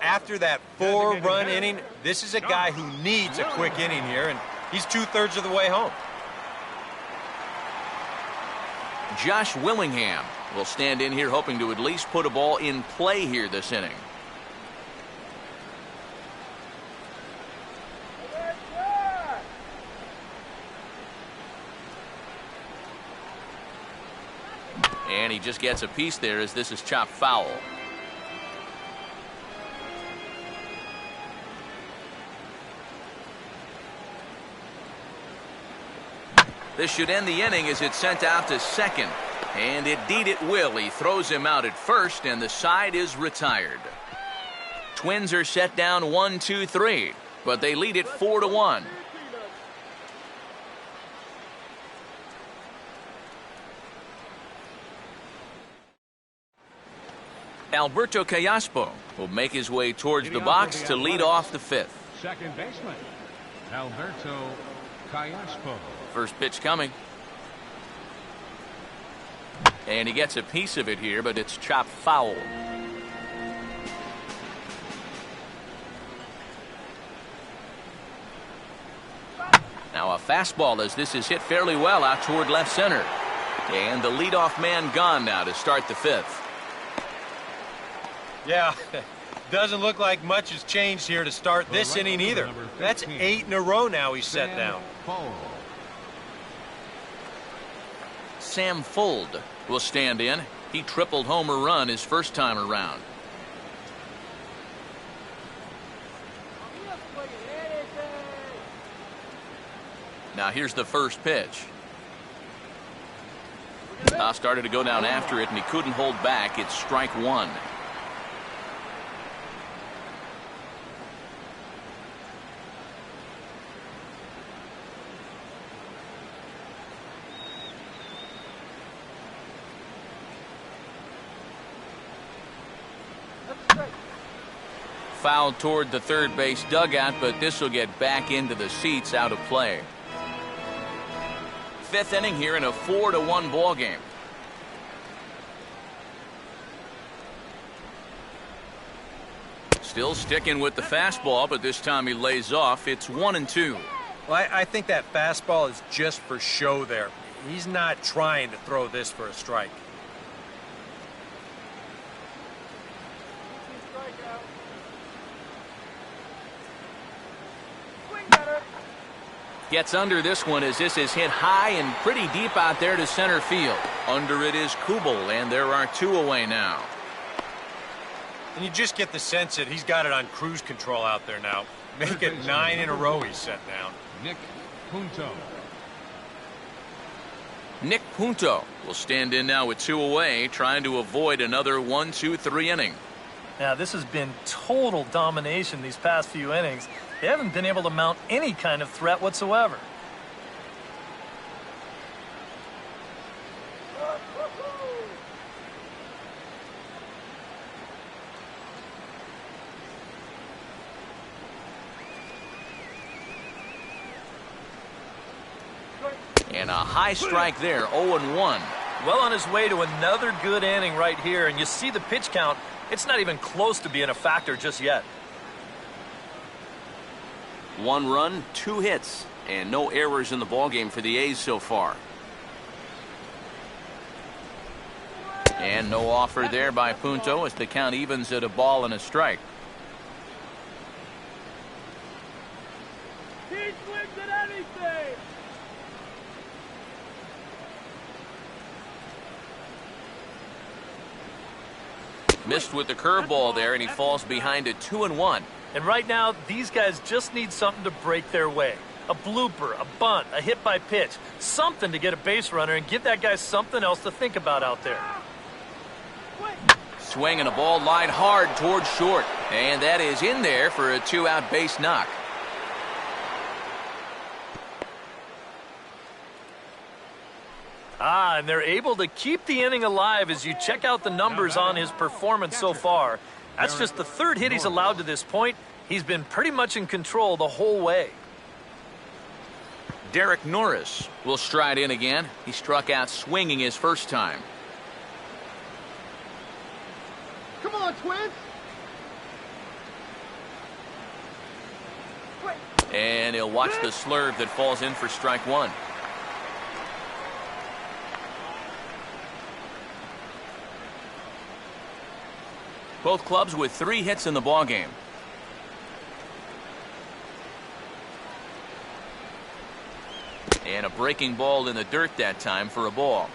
After that 4-run inning, this is a guy who needs a quick inning here, and he's 2/3 of the way home. Josh Willingham will stand in here hoping to at least put a ball in play here this inning. And he just gets a piece there as this is chopped foul. This should end the inning as it's sent out to second. And indeed it will. He throws him out at first, and the side is retired. Twins are set down 1-2-3, but they lead it 4-1. Alberto Callaspo will make his way towards the box to lead off the 5th. Second baseman, Alberto Callaspo. First pitch coming. And he gets a piece of it here, but it's chopped foul. Now a fastball as this is hit fairly well out toward left center. And the leadoff man gone now to start the 5th. Yeah, doesn't look like much has changed here to start this inning either. That's 8 in a row now he's set down. Sam Fuld will stand in. He tripled homer run his first time around. Now here's the first pitch. Started to go down after it, and he couldn't hold back. It's strike 1. Fouled toward the third base dugout, but this will get back into the seats, out of play. 5th inning here in a 4-1 ball game. Still sticking with the fastball, but this time he lays off. It's 1-2. Well, I think that fastball is just for show there. He's not trying to throw this for a strike. Gets under this one as this is hit high and pretty deep out there to center field. Under it is Kubel, and there are 2 away now. And you just get the sense that he's got it on cruise control out there now. Make it 9 in a row he's set down. Nick Punto. Nick Punto will stand in now with 2 away, trying to avoid another 1-2-3 inning. Now, this has been total domination these past few innings. They haven't been able to mount any kind of threat whatsoever. And a high strike there, 0-1. Well on his way to another good inning right here, and you see the pitch count. It's not even close to being a factor just yet. 1 run, 2 hits, and no errors in the ballgame for the A's so far. And no offer there by Punto as the count evens at a ball and a strike. He swings at anything. Missed with the curveball there, and he falls behind at 2-1. And right now, these guys just need something to break their way. A blooper, a bunt, a hit by pitch. Something to get a base runner and give that guy something else to think about out there. Swing and a ball lined hard towards short. And that is in there for a 2-out base knock. And they're able to keep the inning alive as you check out the numbers on his performance so far. That's just the 3rd hit he's allowed to this point. He's been pretty much in control the whole way. Derek Norris will stride in again. He struck out swinging his first time. Come on, Twins. And he'll watch the slurve that falls in for strike 1. Both clubs with 3 hits in the ballgame. And a breaking ball in the dirt that time for a ball.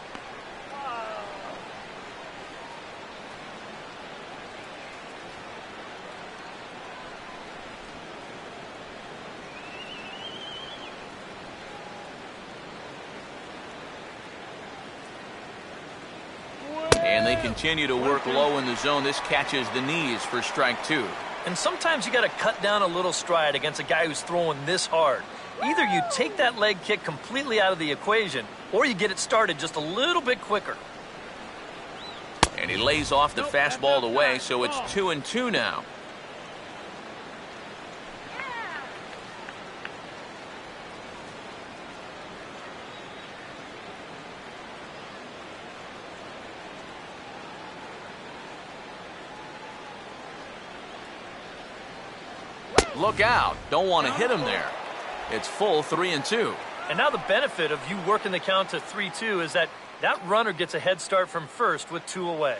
And they continue to work low in the zone. This catches the knees for strike 2. And sometimes you got to cut down a little stride against a guy who's throwing this hard. Either you take that leg kick completely out of the equation, or you get it started just a little bit quicker. And he lays off the fastball away, so it's 2-2 now. Look out. Don't want to hit him there. It's full 3-2. And now the benefit of you working the count to 3-2 is that runner gets a head start from first with 2 away.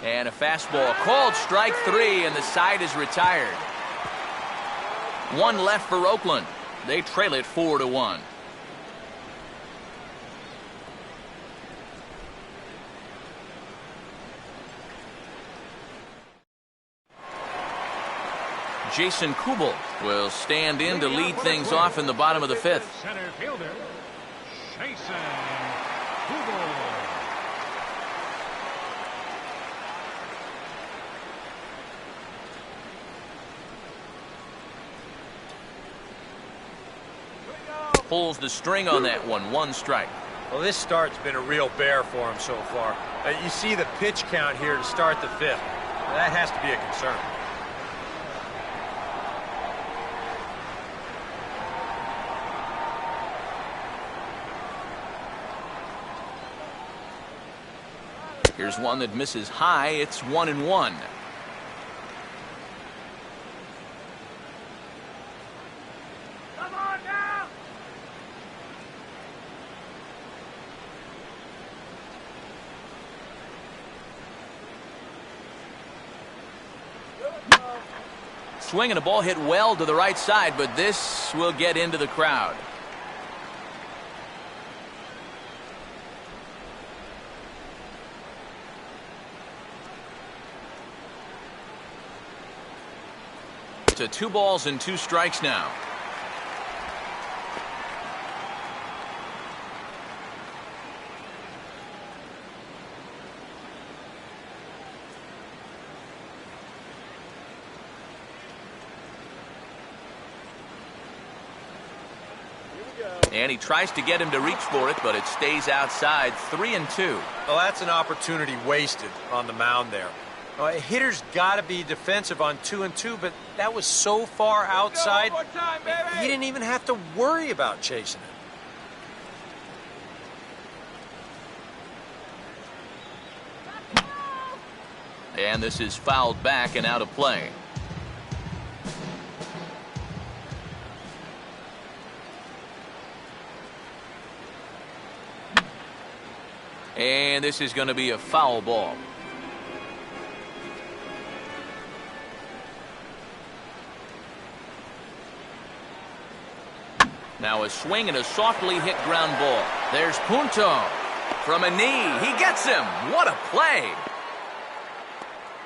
And a fastball called strike 3, and the side is retired. 1 left for Oakland. They trail it 4-1. Jason Kubel will stand in to lead things off in the bottom of the 5th. Center fielder, Jason Kubel. Pulls the string on that one. 1 strike. Well, this start's been a real bear for him so far. You see the pitch count here to start the 5th. That has to be a concern. Here's one that misses high. It's 1-1. Come on now! Swinging a ball hit well to the right side, but this will get into the crowd. To 2 balls and 2 strikes now. And he tries to get him to reach for it, but it stays outside. 3-2. Well, that's an opportunity wasted on the mound there. A hitter's got to be defensive on 2-2, but that was so far outside, he didn't even have to worry about chasing it. And this is fouled back and out of play. And this is going to be a foul ball. Now a swing and a softly hit ground ball. There's Punto. From a knee, he gets him. What a play.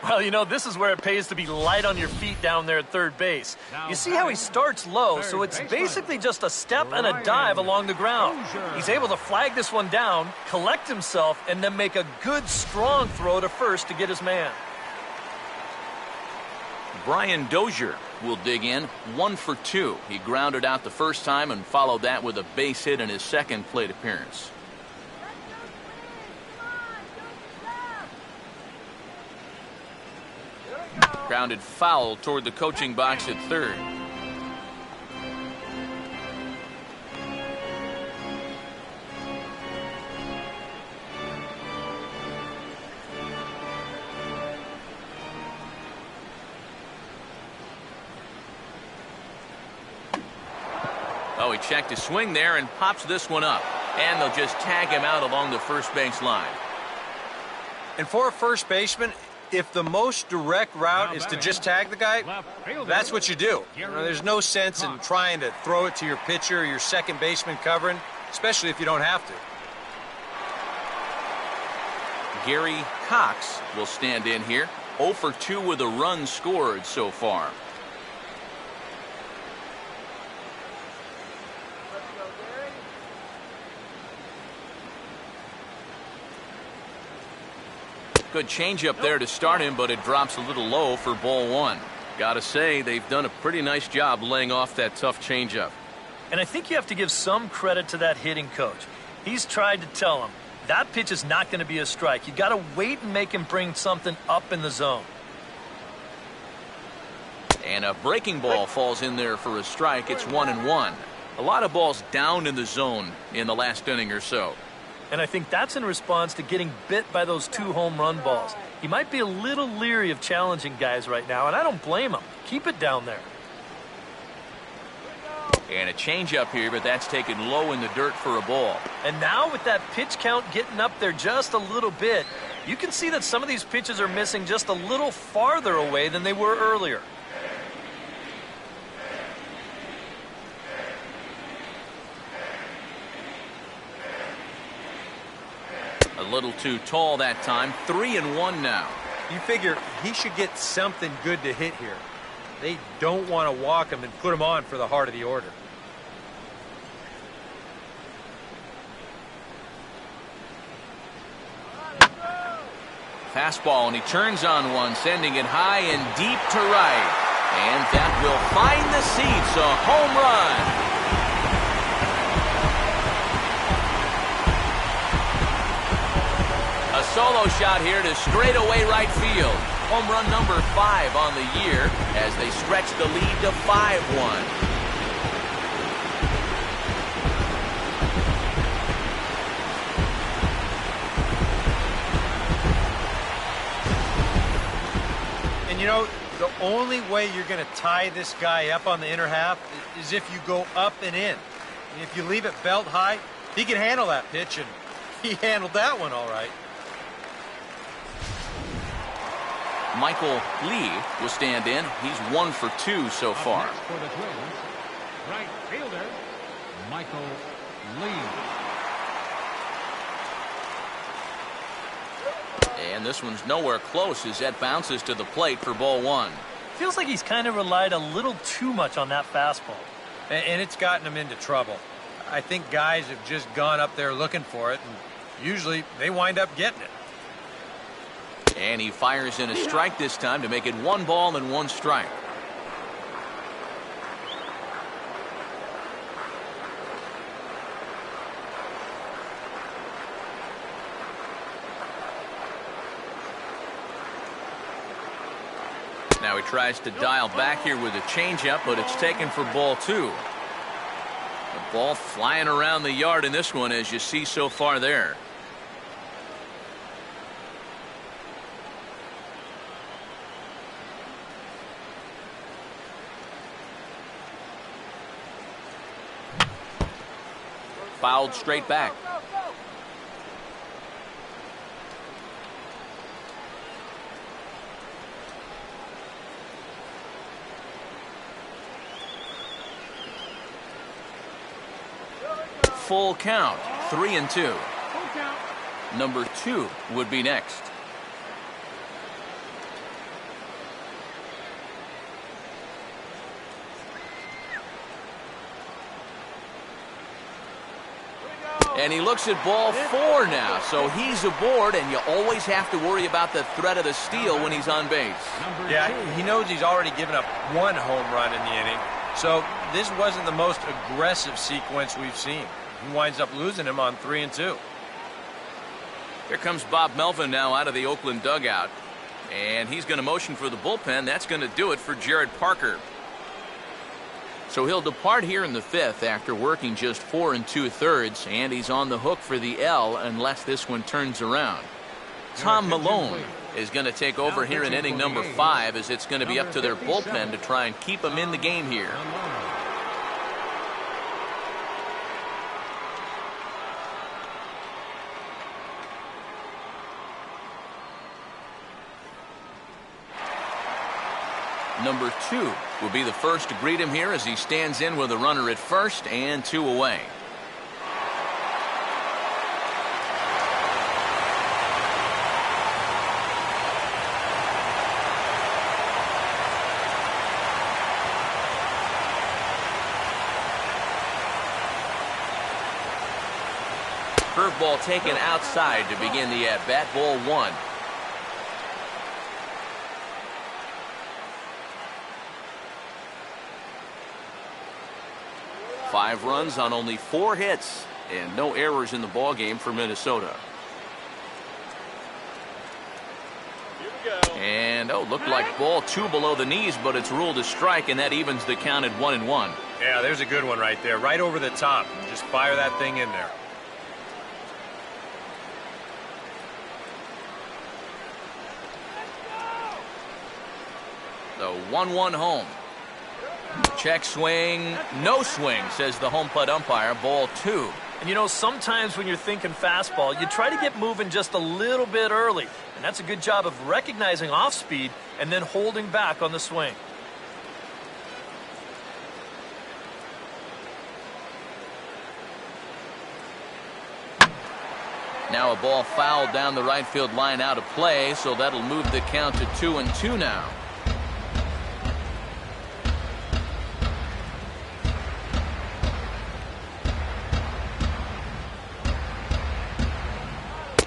Well, you know, this is where it pays to be light on your feet down there at third base. You see how he starts low, so it's basically just a step and a dive along the ground. He's able to flag this one down, collect himself, and then make a good, strong throw to first to get his man. Brian Dozier will dig in. 1 for 2. He grounded out the first time and followed that with a base hit in his second plate appearance. Grounded foul toward the coaching box at third. Oh, he checked his swing there and pops this one up. And they'll just tag him out along the first base line. And for a first baseman, if the most direct route is to just tag the guy, that's what you do. There's no sense in trying to throw it to your pitcher or your second baseman covering, especially if you don't have to. Gary Cox will stand in here. 0 for 2 with a run scored so far. Good changeup there to start him, but it drops a little low for ball 1. Gotta say, they've done a pretty nice job laying off that tough changeup. And I think you have to give some credit to that hitting coach. He's tried to tell him, that pitch is not going to be a strike. You got to wait and make him bring something up in the zone. And a breaking ball falls in there for a strike. It's 1-1. A lot of balls down in the zone in the last inning or so. And I think that's in response to getting bit by those 2 home run balls. He might be a little leery of challenging guys right now, and I don't blame him. Keep it down there. And a changeup here, but that's taken low in the dirt for a ball. And now with that pitch count getting up there just a little bit, you can see that some of these pitches are missing just a little farther away than they were earlier. A little too tall that time. 3-1 now. You figure he should get something good to hit here. They don't want to walk him and put him on for the heart of the order. Fastball, and he turns on one, sending it high and deep to right. And that will find the seats. A home run. A solo shot here to straightaway right field. Home run number 5 on the year as they stretch the lead to 5-1. you know, the only way you're going to tie this guy up on the inner half is if you go up and in. And if you leave it belt high, he can handle that pitch, and he handled that one all right. Michael Lee will stand in. He's 1 for 2 so far. Up next for the Twins, right fielder, Michael Lee. And this one's nowhere close as that bounces to the plate for ball 1. Feels like he's kind of relied a little too much on that fastball. And it's gotten him into trouble. I think guys have just gone up there looking for it, and usually they wind up getting it. And he fires in a strike this time to make it 1 ball and 1 strike. Now he tries to dial back here with a changeup, but it's taken for ball 2. The ball flying around the yard in this one, as you see so far there. Fouled straight back. Full count, 3-2. Number 2 would be next. And he looks at ball 4 now, so he's aboard, and you always have to worry about the threat of the steal when he's on base. Yeah, he knows he's already given up 1 home run in the inning, so this wasn't the most aggressive sequence we've seen. He winds up losing him on 3-2. Here comes Bob Melvin now out of the Oakland dugout, and he's going to motion for the bullpen. That's going to do it for Jared Parker. So he'll depart here in the 5th after working just 4 2/3, and he's on the hook for the L unless this one turns around. Tom Malone is going to take over here in inning number 5, as it's going to be up to their bullpen to try and keep him in the game here. Number 2 will be the first to greet him here as he stands in with a runner at first and 2 away. Curveball taken outside to begin the at-bat, ball 1. Five runs on only 4 hits and no errors in the ball game for Minnesota. And looked like ball 2 below the knees, but it's ruled a strike, and that evens the count at 1-1. Yeah, there's a good one right there, right over the top. Just fire that thing in there. The 1-1 home. Check swing, no swing, says the home plate umpire, ball 2. And you know, sometimes when you're thinking fastball, you try to get moving just a little bit early. And that's a good job of recognizing off speed and then holding back on the swing. Now a ball fouled down the right field line out of play, so that'll move the count to 2-2 now.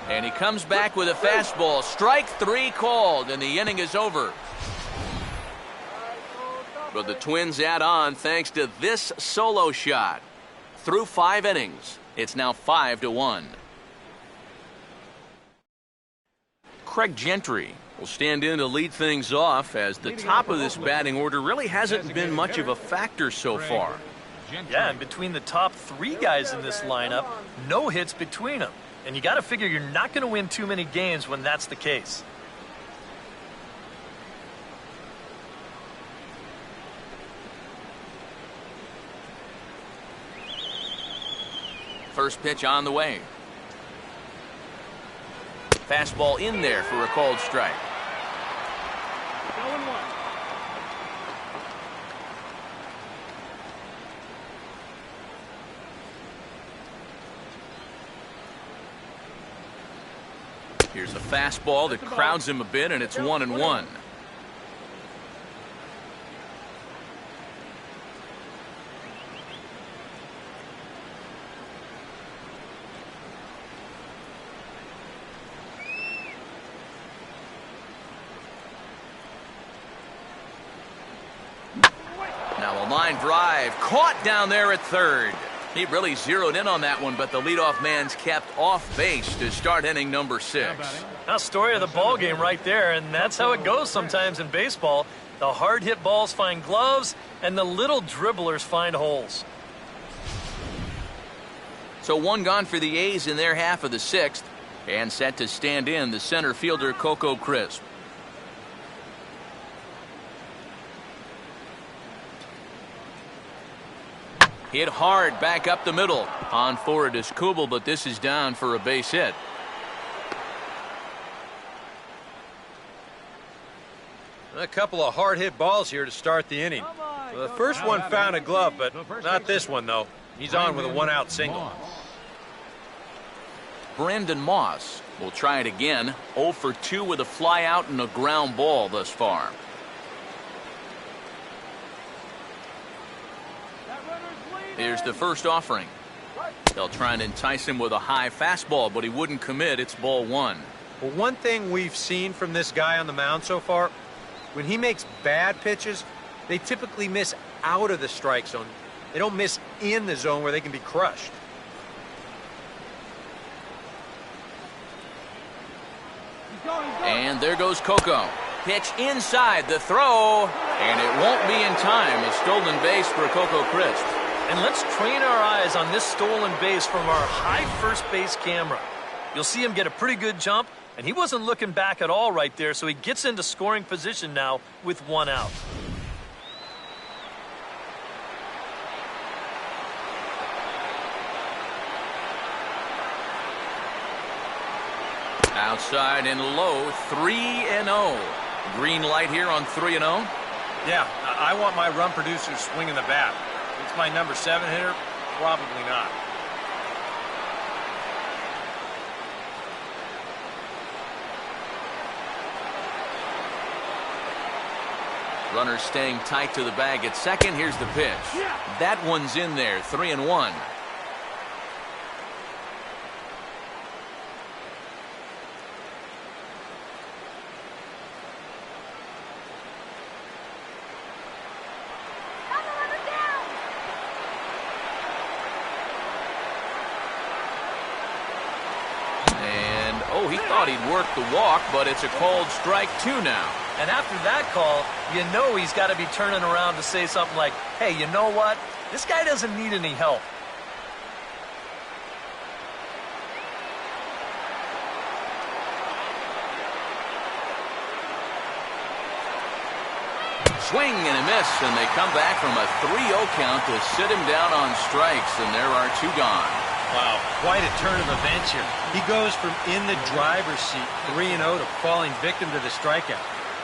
And he comes back with a fastball. Strike 3 called, and the inning is over. But the Twins add on thanks to this solo shot. Through 5 innings, it's now 5-1. Craig Gentry will stand in to lead things off, as the top of this batting order really hasn't been much of a factor so far. Yeah, and between the top 3 guys in this lineup, no hits between them. And you got to figure you're not going to win too many games when that's the case. First pitch on the way. Fastball in there for a called strike. 0-1. Here's a fastball that crowds him a bit, and it's 1-1. Now a line drive caught down there at third. He really zeroed in on that one, but the leadoff man's kept off base to start inning number 6. Now, story of the ball game right there, and that's how it goes sometimes in baseball. The hard-hit balls find gloves, and the little dribblers find holes. So one gone for the A's in their half of the 6th, and set to stand in the center fielder Coco Crisp. Hit hard back up the middle. On for it is Kubel, but this is down for a base hit. A couple of hard-hit balls here to start the inning. The first one found a glove, but not this one, though. He's on with a one-out single. Brendan Moss will try it again. 0 for 2 with a fly out and a ground ball thus far. Here's the first offering. They'll try and entice him with a high fastball, but he wouldn't commit. It's ball 1. Well, one thing we've seen from this guy on the mound so far, when he makes bad pitches, they typically miss out of the strike zone. They don't miss in the zone where they can be crushed. And there goes Coco. Pitch inside the throw, and it won't be in time. A stolen base for Coco Crisp. And let's train our eyes on this stolen base from our high first base camera. You'll see him get a pretty good jump, and he wasn't looking back at all right there, so he gets into scoring position now with one out. Outside and low, 3-0. Green light here on 3-0. Yeah, I want my run producer swinging the bat. It's my number 7 hitter? Probably not. Runner staying tight to the bag at second. Here's the pitch. That one's in there, 3-1. Oh, he thought he'd work the walk, but it's a called strike 2 now. And after that call, you know he's got to be turning around to say something like, hey, you know what? This guy doesn't need any help. Swing and a miss, and they come back from a 3-0 count to sit him down on strikes, and there are 2 gone. Wow, quite a turn of events here. He goes from in the driver's seat, 3-0, to falling victim to the strikeout.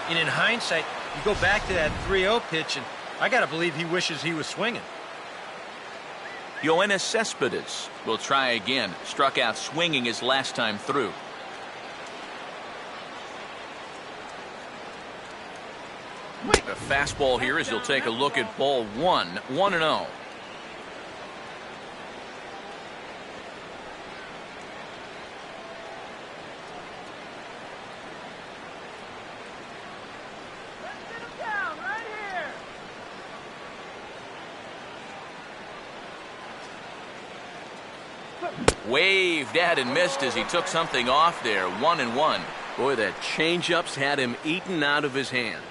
And in hindsight, you go back to that 3-0 pitch, and I got to believe he wishes he was swinging. Yoenis Cespedes will try again. Struck out swinging his last time through. A fastball here as you'll take a look at ball 1, 1-0. Waved at and missed as he took something off there. 1-1. Boy, that changeup's had him eaten out of his hand.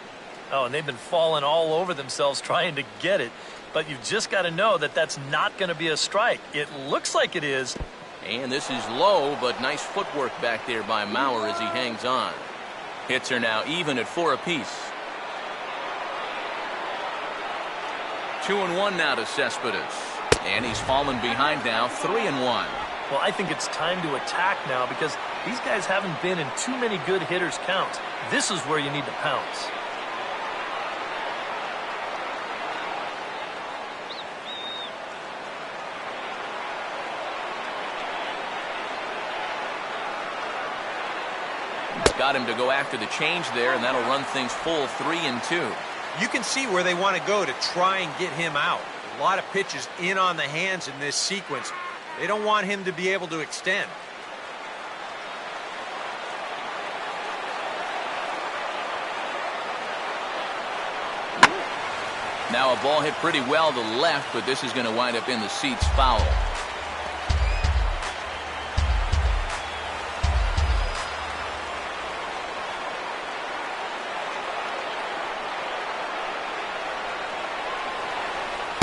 Oh, and they've been falling all over themselves trying to get it. But you've just got to know that that's not going to be a strike. It looks like it is. And this is low, but nice footwork back there by Mauer as he hangs on. Hits are now even at 4 apiece. 2-1 now to Cespedes. And he's fallen behind now, 3-1. Well, I think it's time to attack now because these guys haven't been in too many good hitters' counts. This is where you need to pounce. Got him to go after the change there, and that'll run things full 3-2. You can see where they want to go to try and get him out. A lot of pitches in on the hands in this sequence. They don't want him to be able to extend. Now a ball hit pretty well to the left, but this is going to wind up in the seats foul.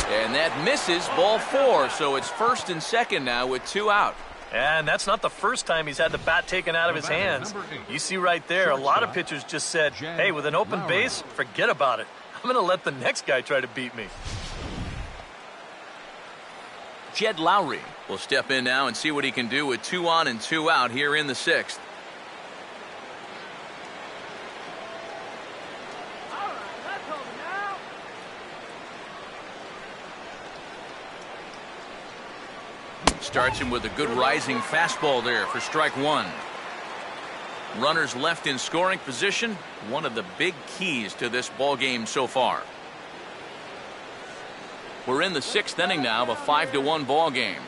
And that misses, ball 4, so it's 1st and 2nd now with 2 out. And that's not the first time he's had the bat taken out of his hands. You see right there, a lot of pitchers just said, hey, with an open base, forget about it. I'm going to let the next guy try to beat me. Jed Lowry will step in now and see what he can do with 2 on and 2 out here in the 6th. All right, let's hold it now. Starts him with a good rising fastball there for strike 1. Runners left in scoring position, one of the big keys to this ball game so far. We're in the 6th inning now of a 5-1 ball game.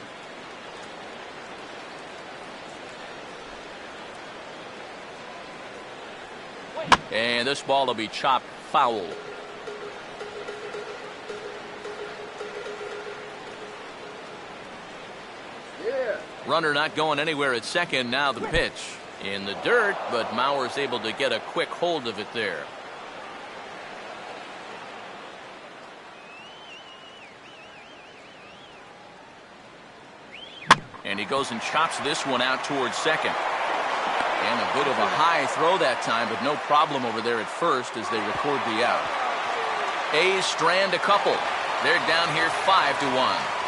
And this ball will be chopped foul. Runner not going anywhere at second. Now the pitch in the dirt, but Mauer's able to get a quick hold of it there. And he goes and chops this one out towards second. And a bit of a high throw that time, but no problem over there at first as they record the out. A's strand a couple. They're down here 5-1.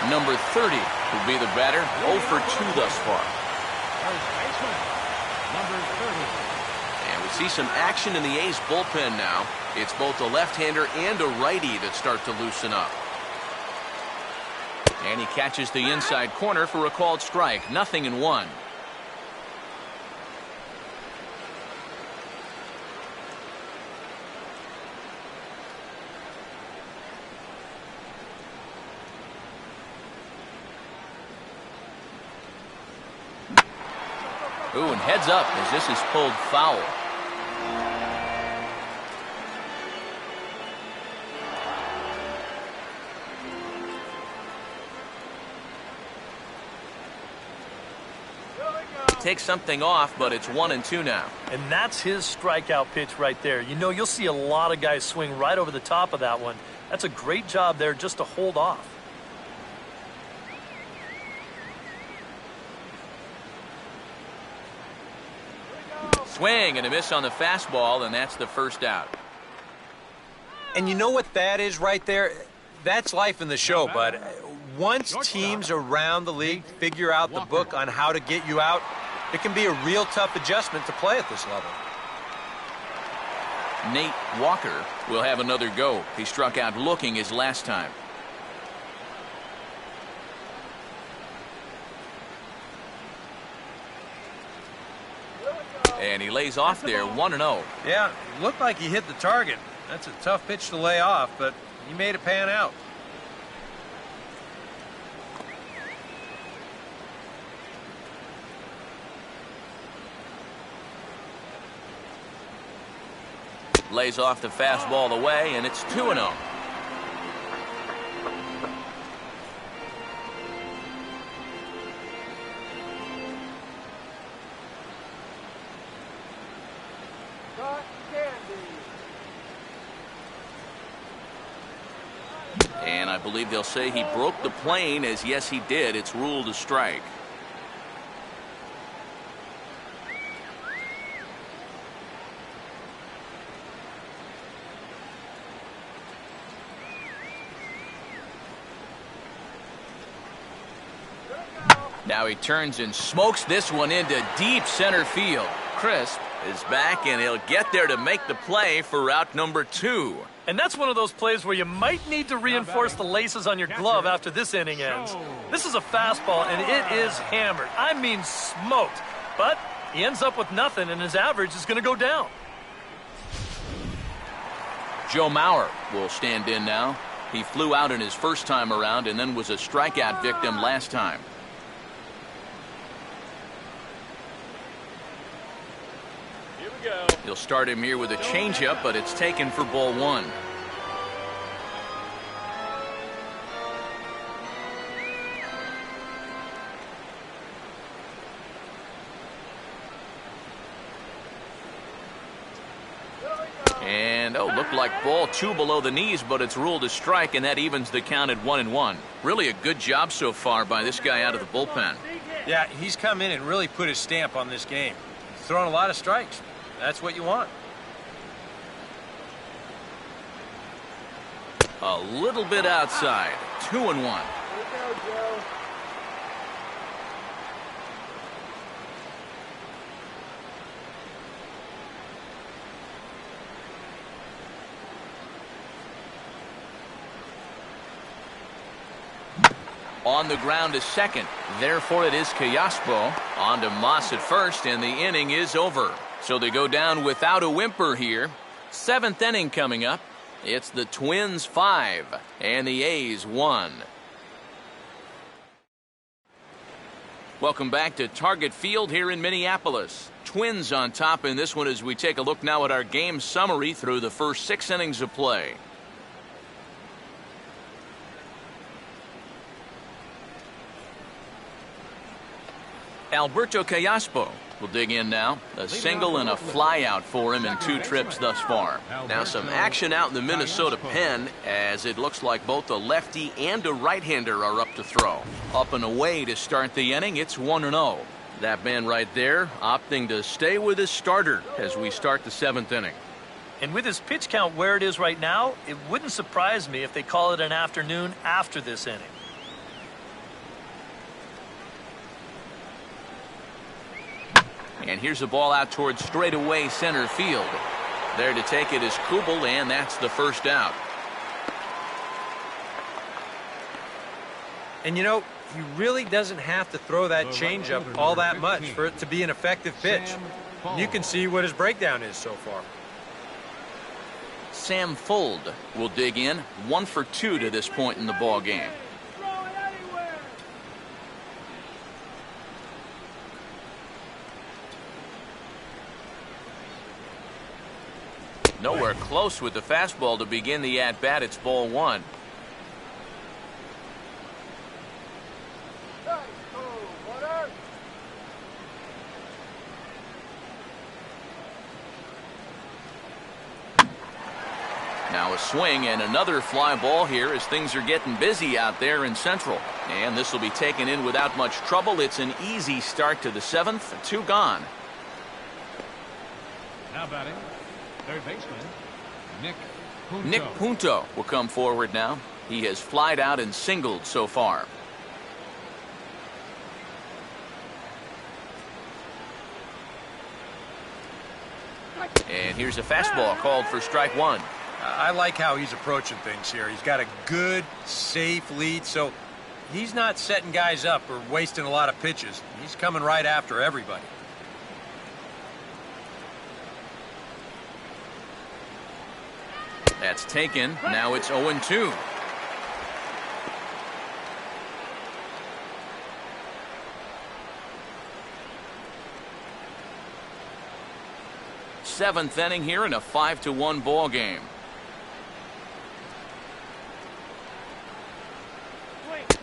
Number 30 will be the batter, 0 for 2 thus far. First baseman, number 30. And we see some action in the A's bullpen now. It's both a left-hander and a righty that start to loosen up. And he catches the inside corner for a called strike. 0-1. Ooh, and heads up as this is pulled foul. Takes something off, but it's 1-2 now. And that's his strikeout pitch right there. You know, you'll see a lot of guys swing right over the top of that one. That's a great job there just to hold off. Swing and a miss on the fastball, and that's the first out. And you know what that is right there? That's life in the show, bud. Once teams around the league figure out the book on how to get you out, it can be a real tough adjustment to play at this level. Nate Walker will have another go. He struck out looking his last time. And he lays off there, 1-0. Yeah, looked like he hit the target. That's a tough pitch to lay off, but he made it pan out. Lays off the fastball away, and it's 2-0. And I believe they'll say he broke the plane, as yes he did. It's ruled a strike. Now he turns and smokes this one into deep center field. Crisp is back, and he'll get there to make the play for out number 2. And that's one of those plays where you might need to reinforce the laces on your glove after this inning ends. This is a fastball, and it is hammered. I mean smoked. But he ends up with nothing, and his average is going to go down. Joe Mauer will stand in now. He flew out in his first time around and then was a strikeout victim last time. He'll start him here with a changeup, but it's taken for ball 1. And, looked like ball 2 below the knees, but it's ruled a strike, and that evens the count at 1-1. Really a good job so far by this guy out of the bullpen. Yeah, he's come in and really put his stamp on this game. He's thrown a lot of strikes. That's what you want. A little bit outside. 2-1. On the ground to second. Therefore, it is Callaspo. On to Moss at first, and the inning is over. So they go down without a whimper here. 7th inning coming up. It's the Twins 5 and the A's 1. Welcome back to Target Field here in Minneapolis. Twins on top in this one as we take a look now at our game summary through the first 6 innings of play. Alberto Callaspo will dig in now. A single and a fly out for him in 2 trips thus far. Now some action out in the Minnesota pen as it looks like both a lefty and a right-hander are up to throw. Up and away to start the inning, it's 1-0. That man right there opting to stay with his starter as we start the 7th inning. And with his pitch count where it is right now, it wouldn't surprise me if they call it an afternoon after this inning. And here's a ball out towards straightaway center field. There to take it is Kubel, and that's the first out. And you know, he really doesn't have to throw that changeup all that much for it to be an effective pitch. And you can see what his breakdown is so far. Sam Fuld will dig in. 1 for 2 to this point in the ball game. Nowhere close with the fastball to begin the at-bat. It's ball 1. Now a swing and another fly ball here as things are getting busy out there in Central. And this will be taken in without much trouble. It's an easy start to the 7th. 2 gone. Now batting, third baseman, Nick Punto will come forward now. He has flied out and singled so far. And here's a fastball called for strike 1. I like how he's approaching things here. He's got a good, safe lead, so he's not setting guys up or wasting a lot of pitches. He's coming right after everybody. That's taken. Now it's 0-2. Seventh inning here in a 5-1 ball game.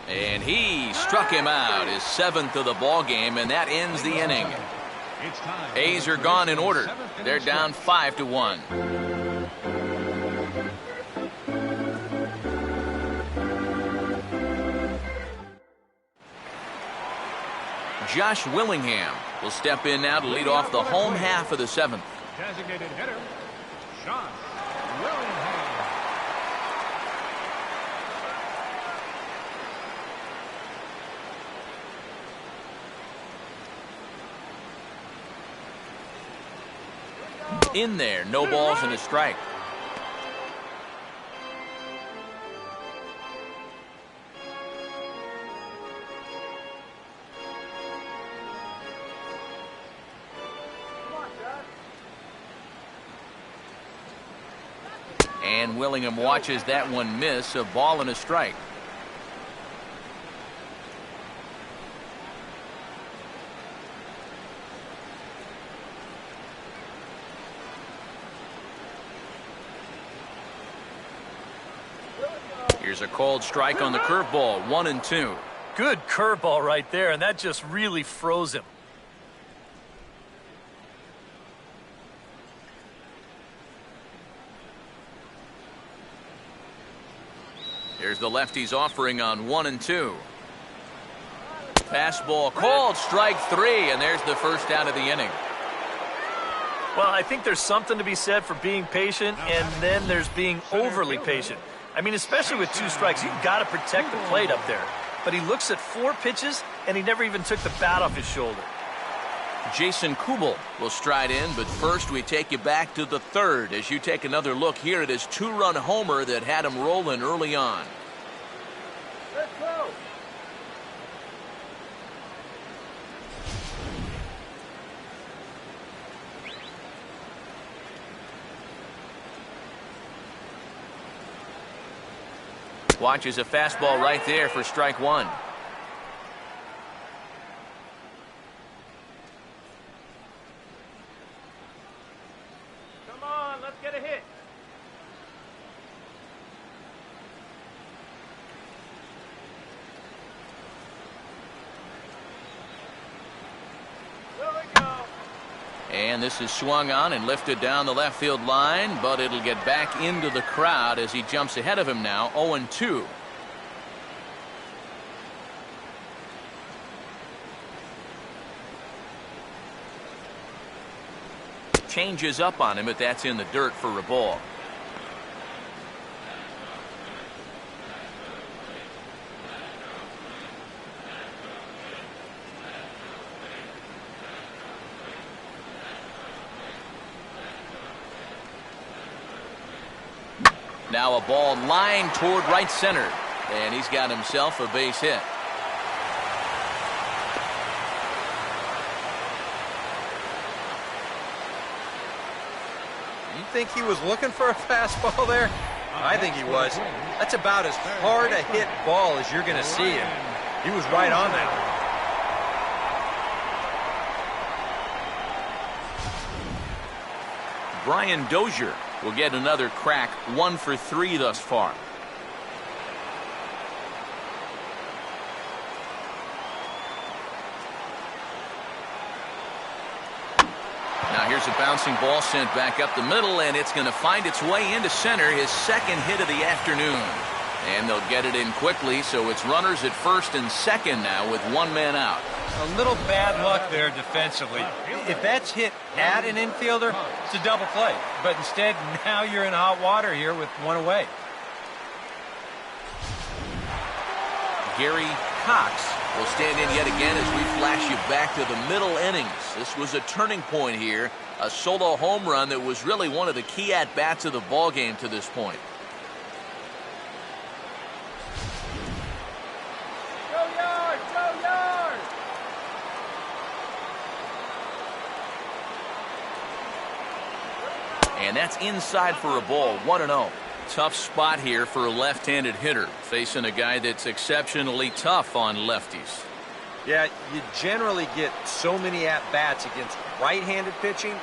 And he struck him out, his 7th of the ball game, and that ends the inning. A's are gone in order. They're down 5-1. Josh Willingham will step in now to lead off the home half of the 7th. designated hitter, Josh Willingham. In there, no balls and a strike. And Willingham watches that one miss, a ball and a strike. Here's a called strike on the curveball, 1-2. Good curveball right there, and that just really froze him. Here's the lefty's offering on 1-2. Fastball called, strike 3, and there's the first out of the inning. Well, I think there's something to be said for being patient, and then there's being overly patient. I mean, especially with 2 strikes, you've got to protect the plate up there. But he looks at 4 pitches, and he never even took the bat off his shoulder. Jason Kubel will stride in, but first we take you back to the 3rd as you take another look here at his 2-run homer that had him rolling early on. Let's go. Watches a fastball right there for strike 1. Come on, let's get a hit. Here we go. And this is swung on and lifted down the left field line, but it'll get back into the crowd as he jumps ahead of him now, 0-2. Changes up on him, but that's in the dirt for a ball. Now a ball lined toward right center, and he's got himself a base hit. You think he was looking for a fastball there? I think he was. That's about as hard a hit ball as you're going to see him. He was right on that. Brian Dozier will get another crack, 1 for 3 thus far. Now here's a bouncing ball sent back up the middle, and it's going to find its way into center, his 2nd hit of the afternoon. And they'll get it in quickly, so it's runners at 1st and 2nd now with 1 man out. A little bad luck there defensively. If that's hit at an infielder, it's a double play. But instead, now you're in hot water here with 1 away. Gary Cox will stand in yet again as we flash you back to the middle innings. This was a turning point here, a solo home run that was really one of the key at-bats of the ballgame to this point. Go yard! Go yard! And that's inside for a ball, 1-0. Tough spot here for a left-handed hitter, facing a guy that's exceptionally tough on lefties. Yeah, you generally get so many at-bats against right-handed pitching.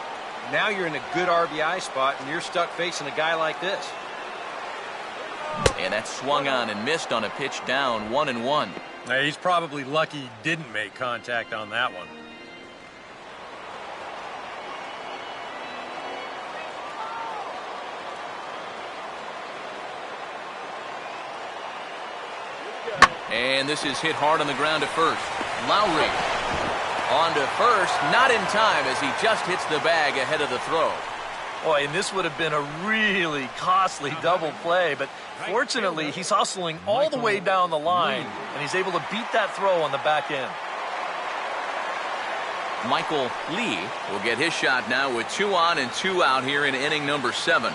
Now you're in a good RBI spot, and you're stuck facing a guy like this. And that's swung on and missed on a pitch down, 1-1. Now, he's probably lucky he didn't make contact on that one. And this is hit hard on the ground to first. Lowry on to first, not in time as he just hits the bag ahead of the throw. Boy, and this would have been a really costly double play, but fortunately he's hustling all the way down the line, and he's able to beat that throw on the back end. Michael Lee will get his shot now with 2 on and 2 out here in inning number 7.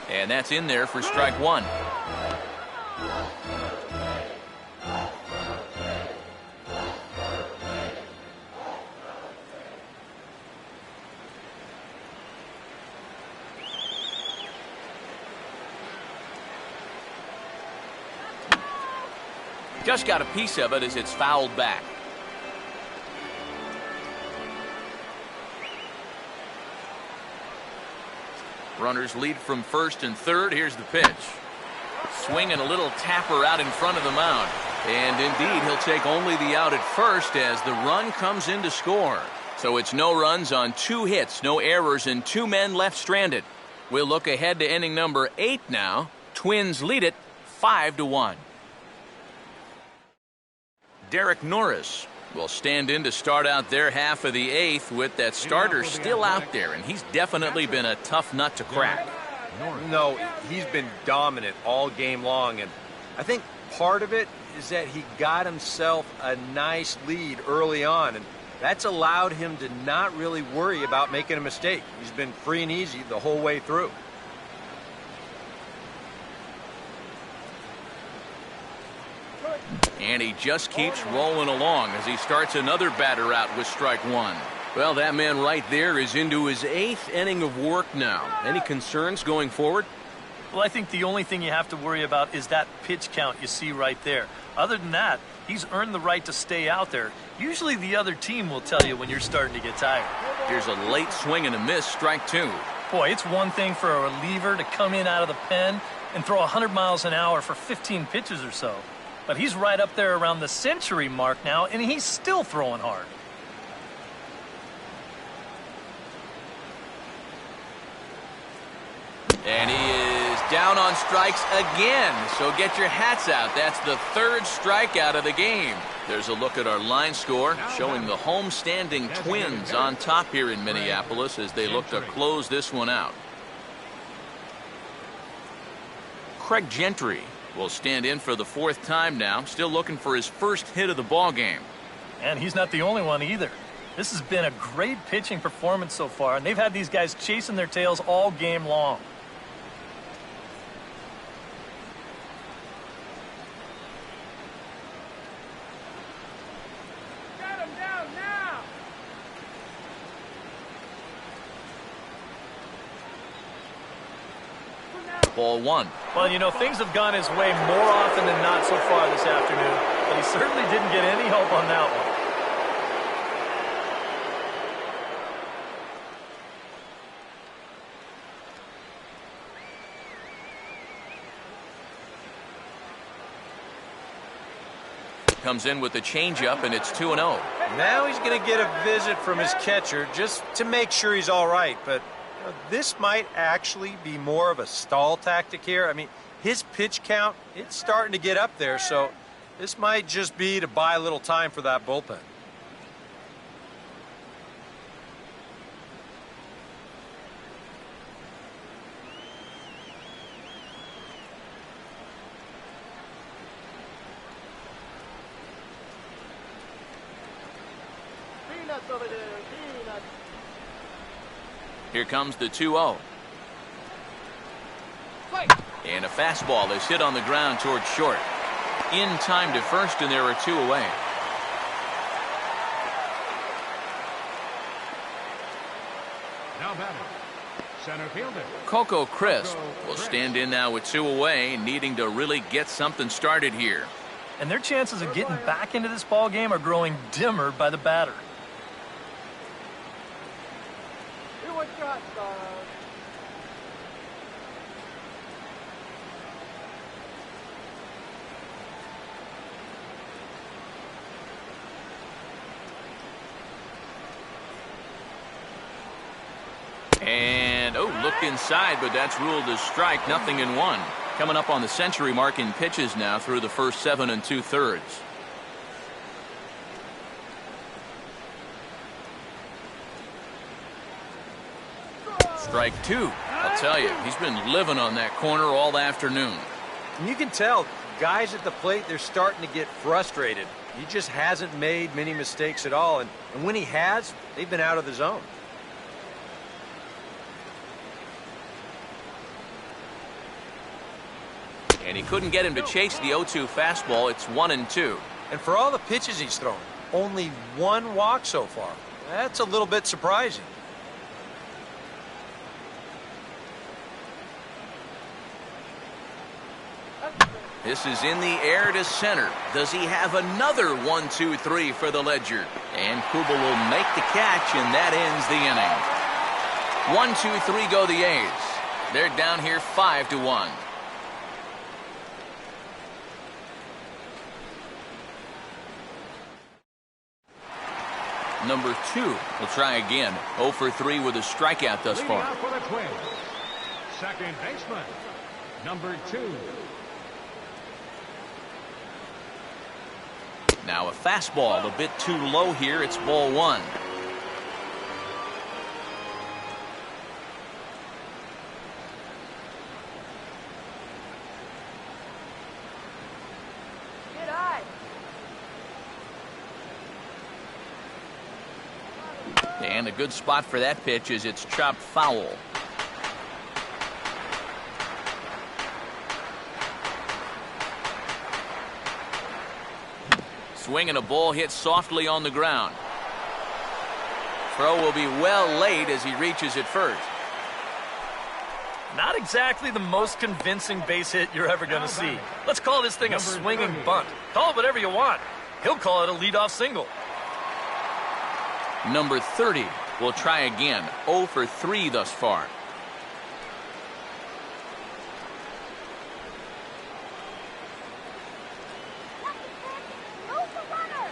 And that's in there for strike 1. Just got a piece of it as it's fouled back. Runners lead from first and third. Here's the pitch. Swinging a little tapper out in front of the mound. And indeed, he'll take only the out at first as the run comes in to score. So it's no runs on 2 hits, no errors, and 2 men left stranded. We'll look ahead to inning number 8 now. Twins lead it 5-1. Derek Norris will stand in to start out their half of the 8th with that starter still out there, and he's definitely been a tough nut to crack. No, he's been dominant all game long, and I think part of it is that he got himself a nice lead early on, and that's allowed him to not really worry about making a mistake. He's been free and easy the whole way through. And he just keeps rolling along as he starts another batter out with strike 1. Well, that man right there is into his 8th inning of work now. Any concerns going forward? Well, I think the only thing you have to worry about is that pitch count you see right there. Other than that, he's earned the right to stay out there. Usually the other team will tell you when you're starting to get tired. Here's a late swing and a miss, strike 2. Boy, it's one thing for a reliever to come in out of the pen and throw 100 miles an hour for 15 pitches or so. But he's right up there around the century mark now, and he's still throwing hard. And he is down on strikes again. So get your hats out. That's the 3rd strikeout of the game. There's a look at our line score showing the home-standing Twins on top here in Minneapolis as they look to close this one out. Craig Gentry will stand in for the 4th time now, still looking for his first hit of the ball game. And he's not the only one either. This has been a great pitching performance so far, and they've had these guys chasing their tails all game long. Get him down now! Ball 1. Well, you know, things have gone his way more often than not so far this afternoon, but he certainly didn't get any help on that one. Comes in with the changeup, and it's 2-0. Now he's going to get a visit from his catcher just to make sure he's all right, but this might actually be more of a stall tactic here. I mean, his pitch count, it's starting to get up there, so this might just be to buy a little time for that bullpen. Peanuts over there, peanuts. Here comes the 2-0. And a fastball is hit on the ground towards short. In time to first, and there are 2 away. Now batting, center fielder. Coco Crisp will stand in now with 2 away, needing to really get something started here. And their chances of getting back into this ball game are growing dimmer by the batter. Do what you got, son. And, looked inside, but that's ruled as strike, nothing in 1. Coming up on the century mark in pitches now through the first 7 2/3. Strike two. I'll tell you, he's been living on that corner all afternoon. And you can tell, guys at the plate, they're starting to get frustrated. He just hasn't made many mistakes at all, and when he has, they've been out of the zone. And he couldn't get him to chase the 0-2 fastball. It's 1-2. And for all the pitches he's thrown, only one walk so far. That's a little bit surprising. This is in the air to center. Does he have another 1-2-3 for the Ledger? And Kubel will make the catch, and that ends the inning. 1-2-3 go the A's. They're down here 5-1. Number 2 will try again. 0 for 3 with a strikeout thus far. Leading off for the Twins, second baseman, number 2. Now a fastball a bit too low here. It's ball 1. Good eye. And a good spot for that pitch as it's chopped foul. Swing and a ball hit softly on the ground. Throw will be well laid as he reaches it first. Not exactly the most convincing base hit you're ever going to see. Let's call this thing a swinging bunt. Call it whatever you want. He'll call it a leadoff single. Number 30 will try again. 0 for 3 thus far. Move the runner.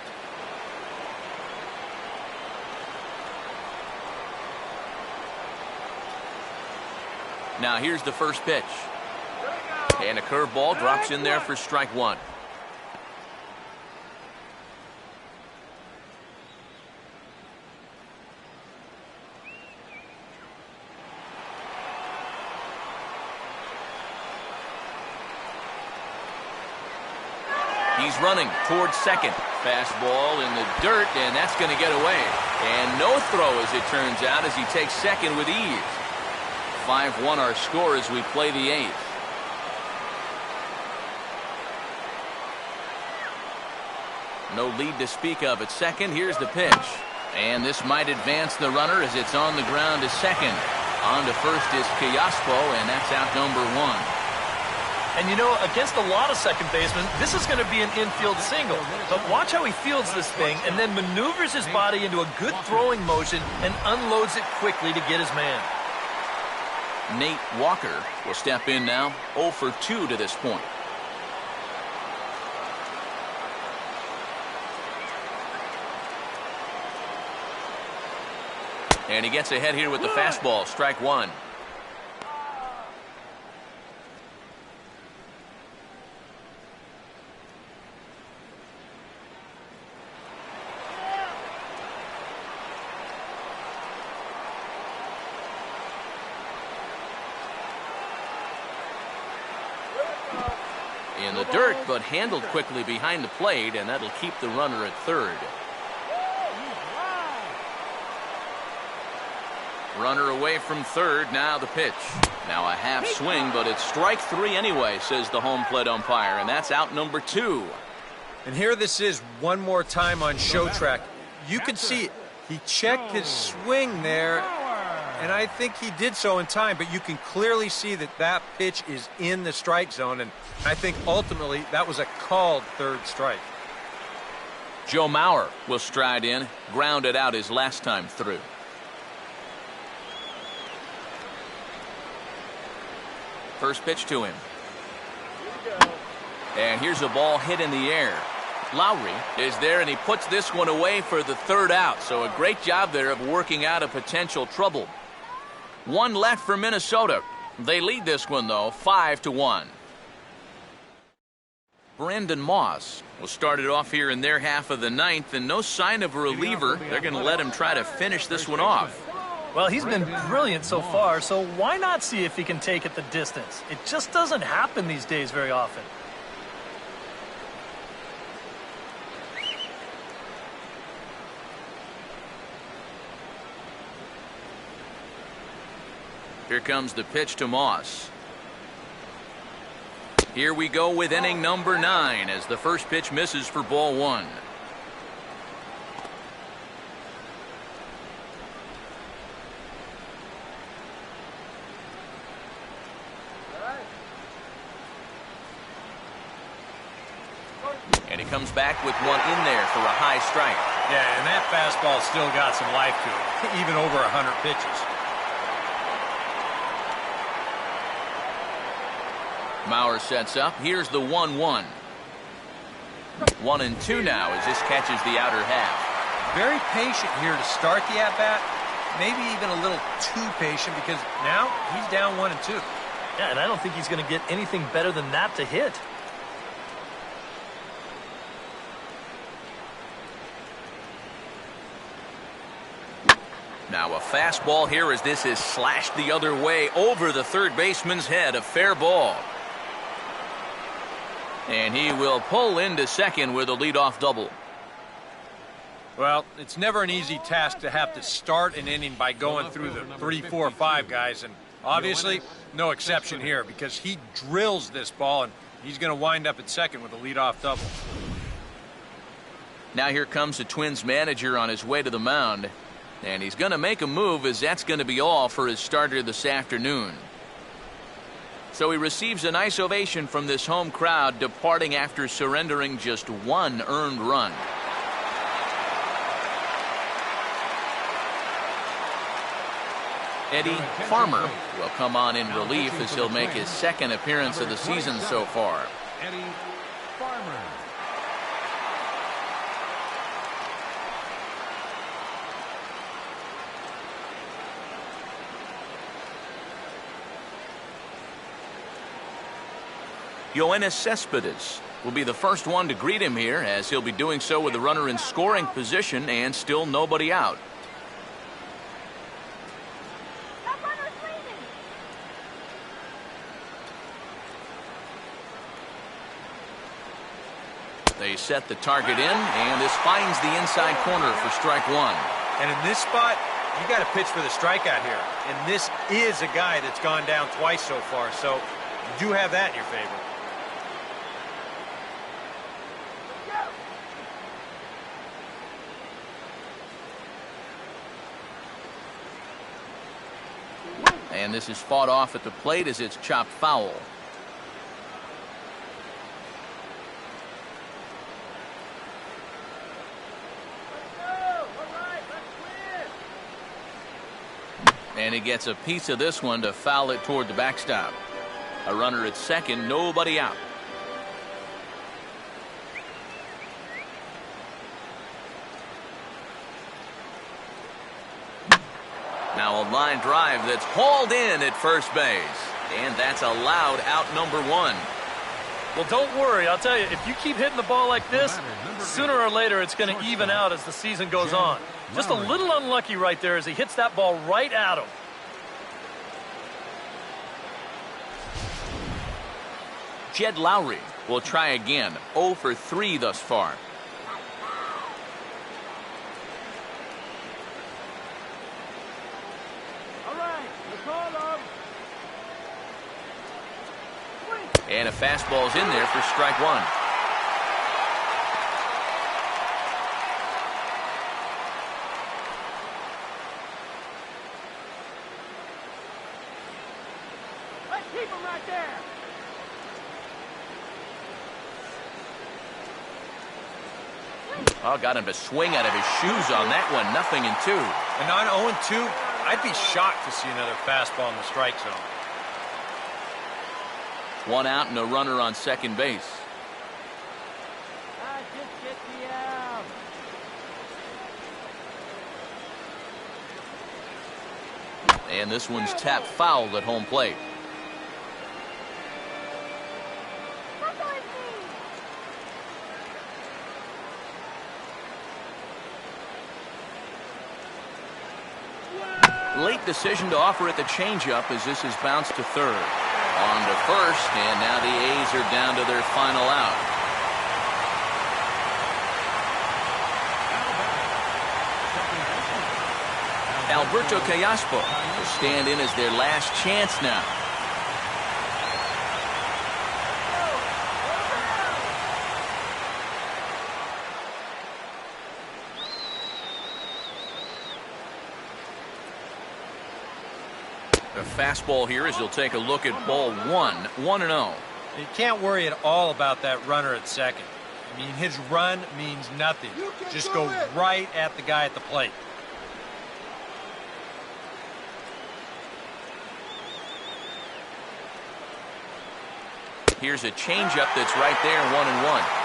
Now here's the first pitch. And a curveball drops in there for strike 1. He's running towards second. Fastball in the dirt, and that's going to get away. And no throw, as it turns out, as he takes second with ease. 5-1 our score as we play the 8th. No lead to speak of at second. Here's the pitch. And this might advance the runner as it's on the ground to second. On to first is Kiospo, and that's out number 1. And you know, against a lot of second basemen, this is going to be an infield single. But watch how he fields this thing and then maneuvers his body into a good throwing motion and unloads it quickly to get his man. Nate Walker will step in now. 0 for 2 to this point. And he gets ahead here with the fastball. Strike 1. In the dirt, but handled quickly behind the plate, and that'll keep the runner at third. Runner away from third. Now the pitch. Now a half swing, but it's strike 3 anyway, says the home plate umpire, and that's out number 2. And here this is one more time on show track. You can see it. He checked his swing there, and I think he did so in time, but you can clearly see that that pitch is in the strike zone, and I think ultimately that was a called third strike. Joe Mauer will stride in, grounded out his last time through. First pitch to him. And here's a ball hit in the air. Lowry is there, and he puts this one away for the third out. So a great job there of working out a potential trouble. One left for Minnesota. They lead this one, though, 5-1. Brandon Moss will start it off here in their half of the ninth, and no sign of a reliever. They're going to let him try to finish this one off. Well, he's been brilliant so far, so why not see if he can take it the distance? It just doesn't happen these days very often. Here comes the pitch to Moss. Here we go with inning number 9 as the first pitch misses for ball 1. And he comes back with one in there for a high strike. Yeah, and that fastball still got some life to it, even over 100 pitches. Mauer sets up. Here's the 1-1. 1-2 now as this catches the outer half. Very patient here to start the at-bat. Maybe even a little too patient because now he's down 1-2. Yeah, and I don't think he's going to get anything better than that to hit. Now a fastball here as this is slashed the other way over the third baseman's head. A fair ball. And he will pull into second with a leadoff double. Well, it's never an easy task to have to start an inning by going through the 3, 4, 5 guys. And obviously, no exception here because he drills this ball and he's going to wind up at second with a leadoff double. Now here comes the Twins manager on his way to the mound. And he's going to make a move as that's going to be all for his starter this afternoon. So he receives a nice ovation from this home crowd, departing after surrendering just 1 earned run. Eddie Farmer will come on in relief as he'll make his second appearance of the season so far. Eddie Farmer. Yoenis Cespedes will be the first one to greet him here, as he'll be doing so with the runner in scoring position and still nobody out. That runner's leaving. They set the target in, and this finds the inside corner for strike 1. And in this spot, you got to pitch for the strikeout here. And this is a guy that's gone down twice so far, so you do have that in your favor. And this is fought off at the plate as it's chopped foul. And he gets a piece of this one to foul it toward the backstop. A runner at second, nobody out. Now a line drive that's hauled in at first base. And that's a loud out number 1. Well, don't worry. I'll tell you, if you keep hitting the ball like this, sooner or later it's going to even out as the season goes on. Just a little unlucky right there as he hits that ball right at him. Jed Lowry will try again. 0 for 3 thus far. All right, let's call him. And a fastball's in there for strike 1. Let's keep him right there. Oh, got him to swing out of his shoes on that one. 0-2. And on 0-2, I'd be shocked to see another fastball in the strike zone. 1 out and a runner on second base. Just get me out. And this one's tapped foul at home plate. That's all I need. late decision to offer it the changeup as this is bounced to third. On to first, and now the A's are down to their final out. Alberto Callaspo will stand in as their last chance now. A fastball here as he'll take a look at ball one, 1-0. You can't worry at all about that runner at second. I mean, his run means nothing. Just go right at the guy at the plate. Here's a changeup that's right there, 1-1.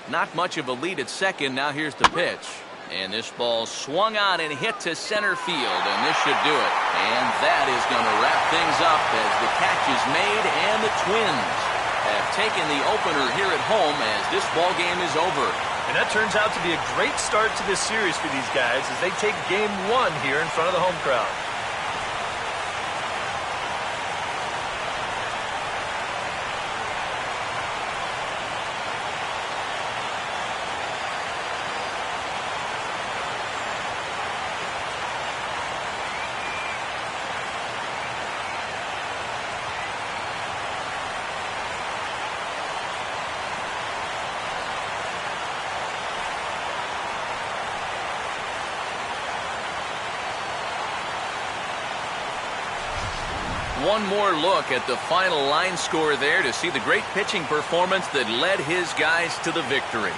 Not much of a lead at second. Now here's the pitch. And this ball swung on and hit to center field, and this should do it. And that is going to wrap things up as the catch is made, and the Twins have taken the opener here at home as this ball game is over. And that turns out to be a great start to this series for these guys as they take game one here in front of the home crowd. One more look at the final line score there to see the great pitching performance that led his guys to the victory.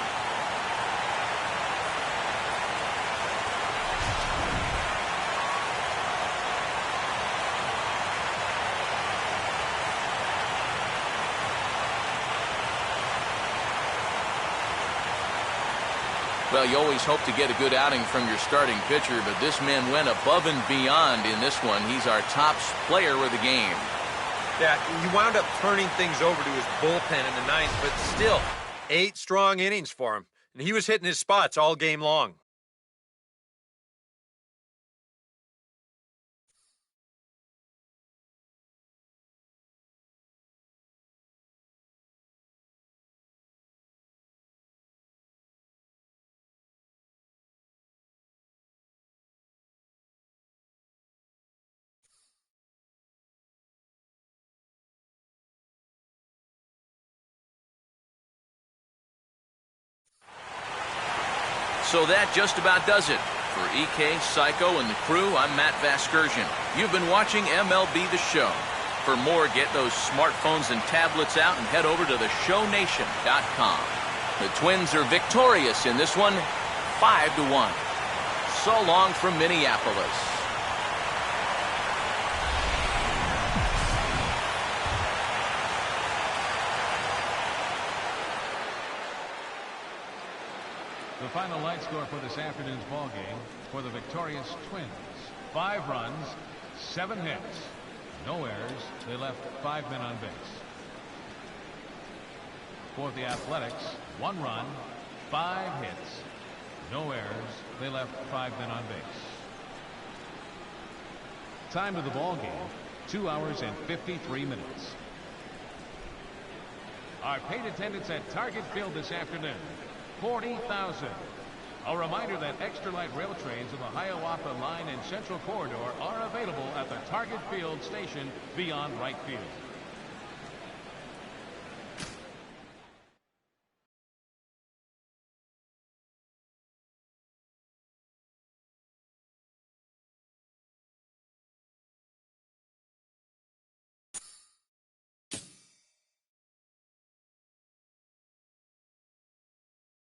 Well, you always hope to get a good outing from your starting pitcher, but this man went above and beyond in this one. He's our top player of the game. Yeah, he wound up turning things over to his bullpen in the ninth, but still, 8 strong innings for him. And he was hitting his spots all game long. So that just about does it. For EK, Psycho, and the crew, I'm Matt Vasgersian. You've been watching MLB The Show. For more, get those smartphones and tablets out and head over to theshownation.com. The Twins are victorious in this one, 5-1. So long from Minneapolis. The final line score for this afternoon's ball game for the victorious Twins: 5 runs, 7 hits, no errors. They left 5 men on base. For the Athletics, 1 run, 5 hits, no errors. They left 5 men on base. Time of the ball game: 2 hours and 53 minutes. Our paid attendance at Target Field this afternoon: 40,000. A reminder that extra light rail trains of the Hiawatha Line and Central Corridor are available at the Target Field station beyond right field.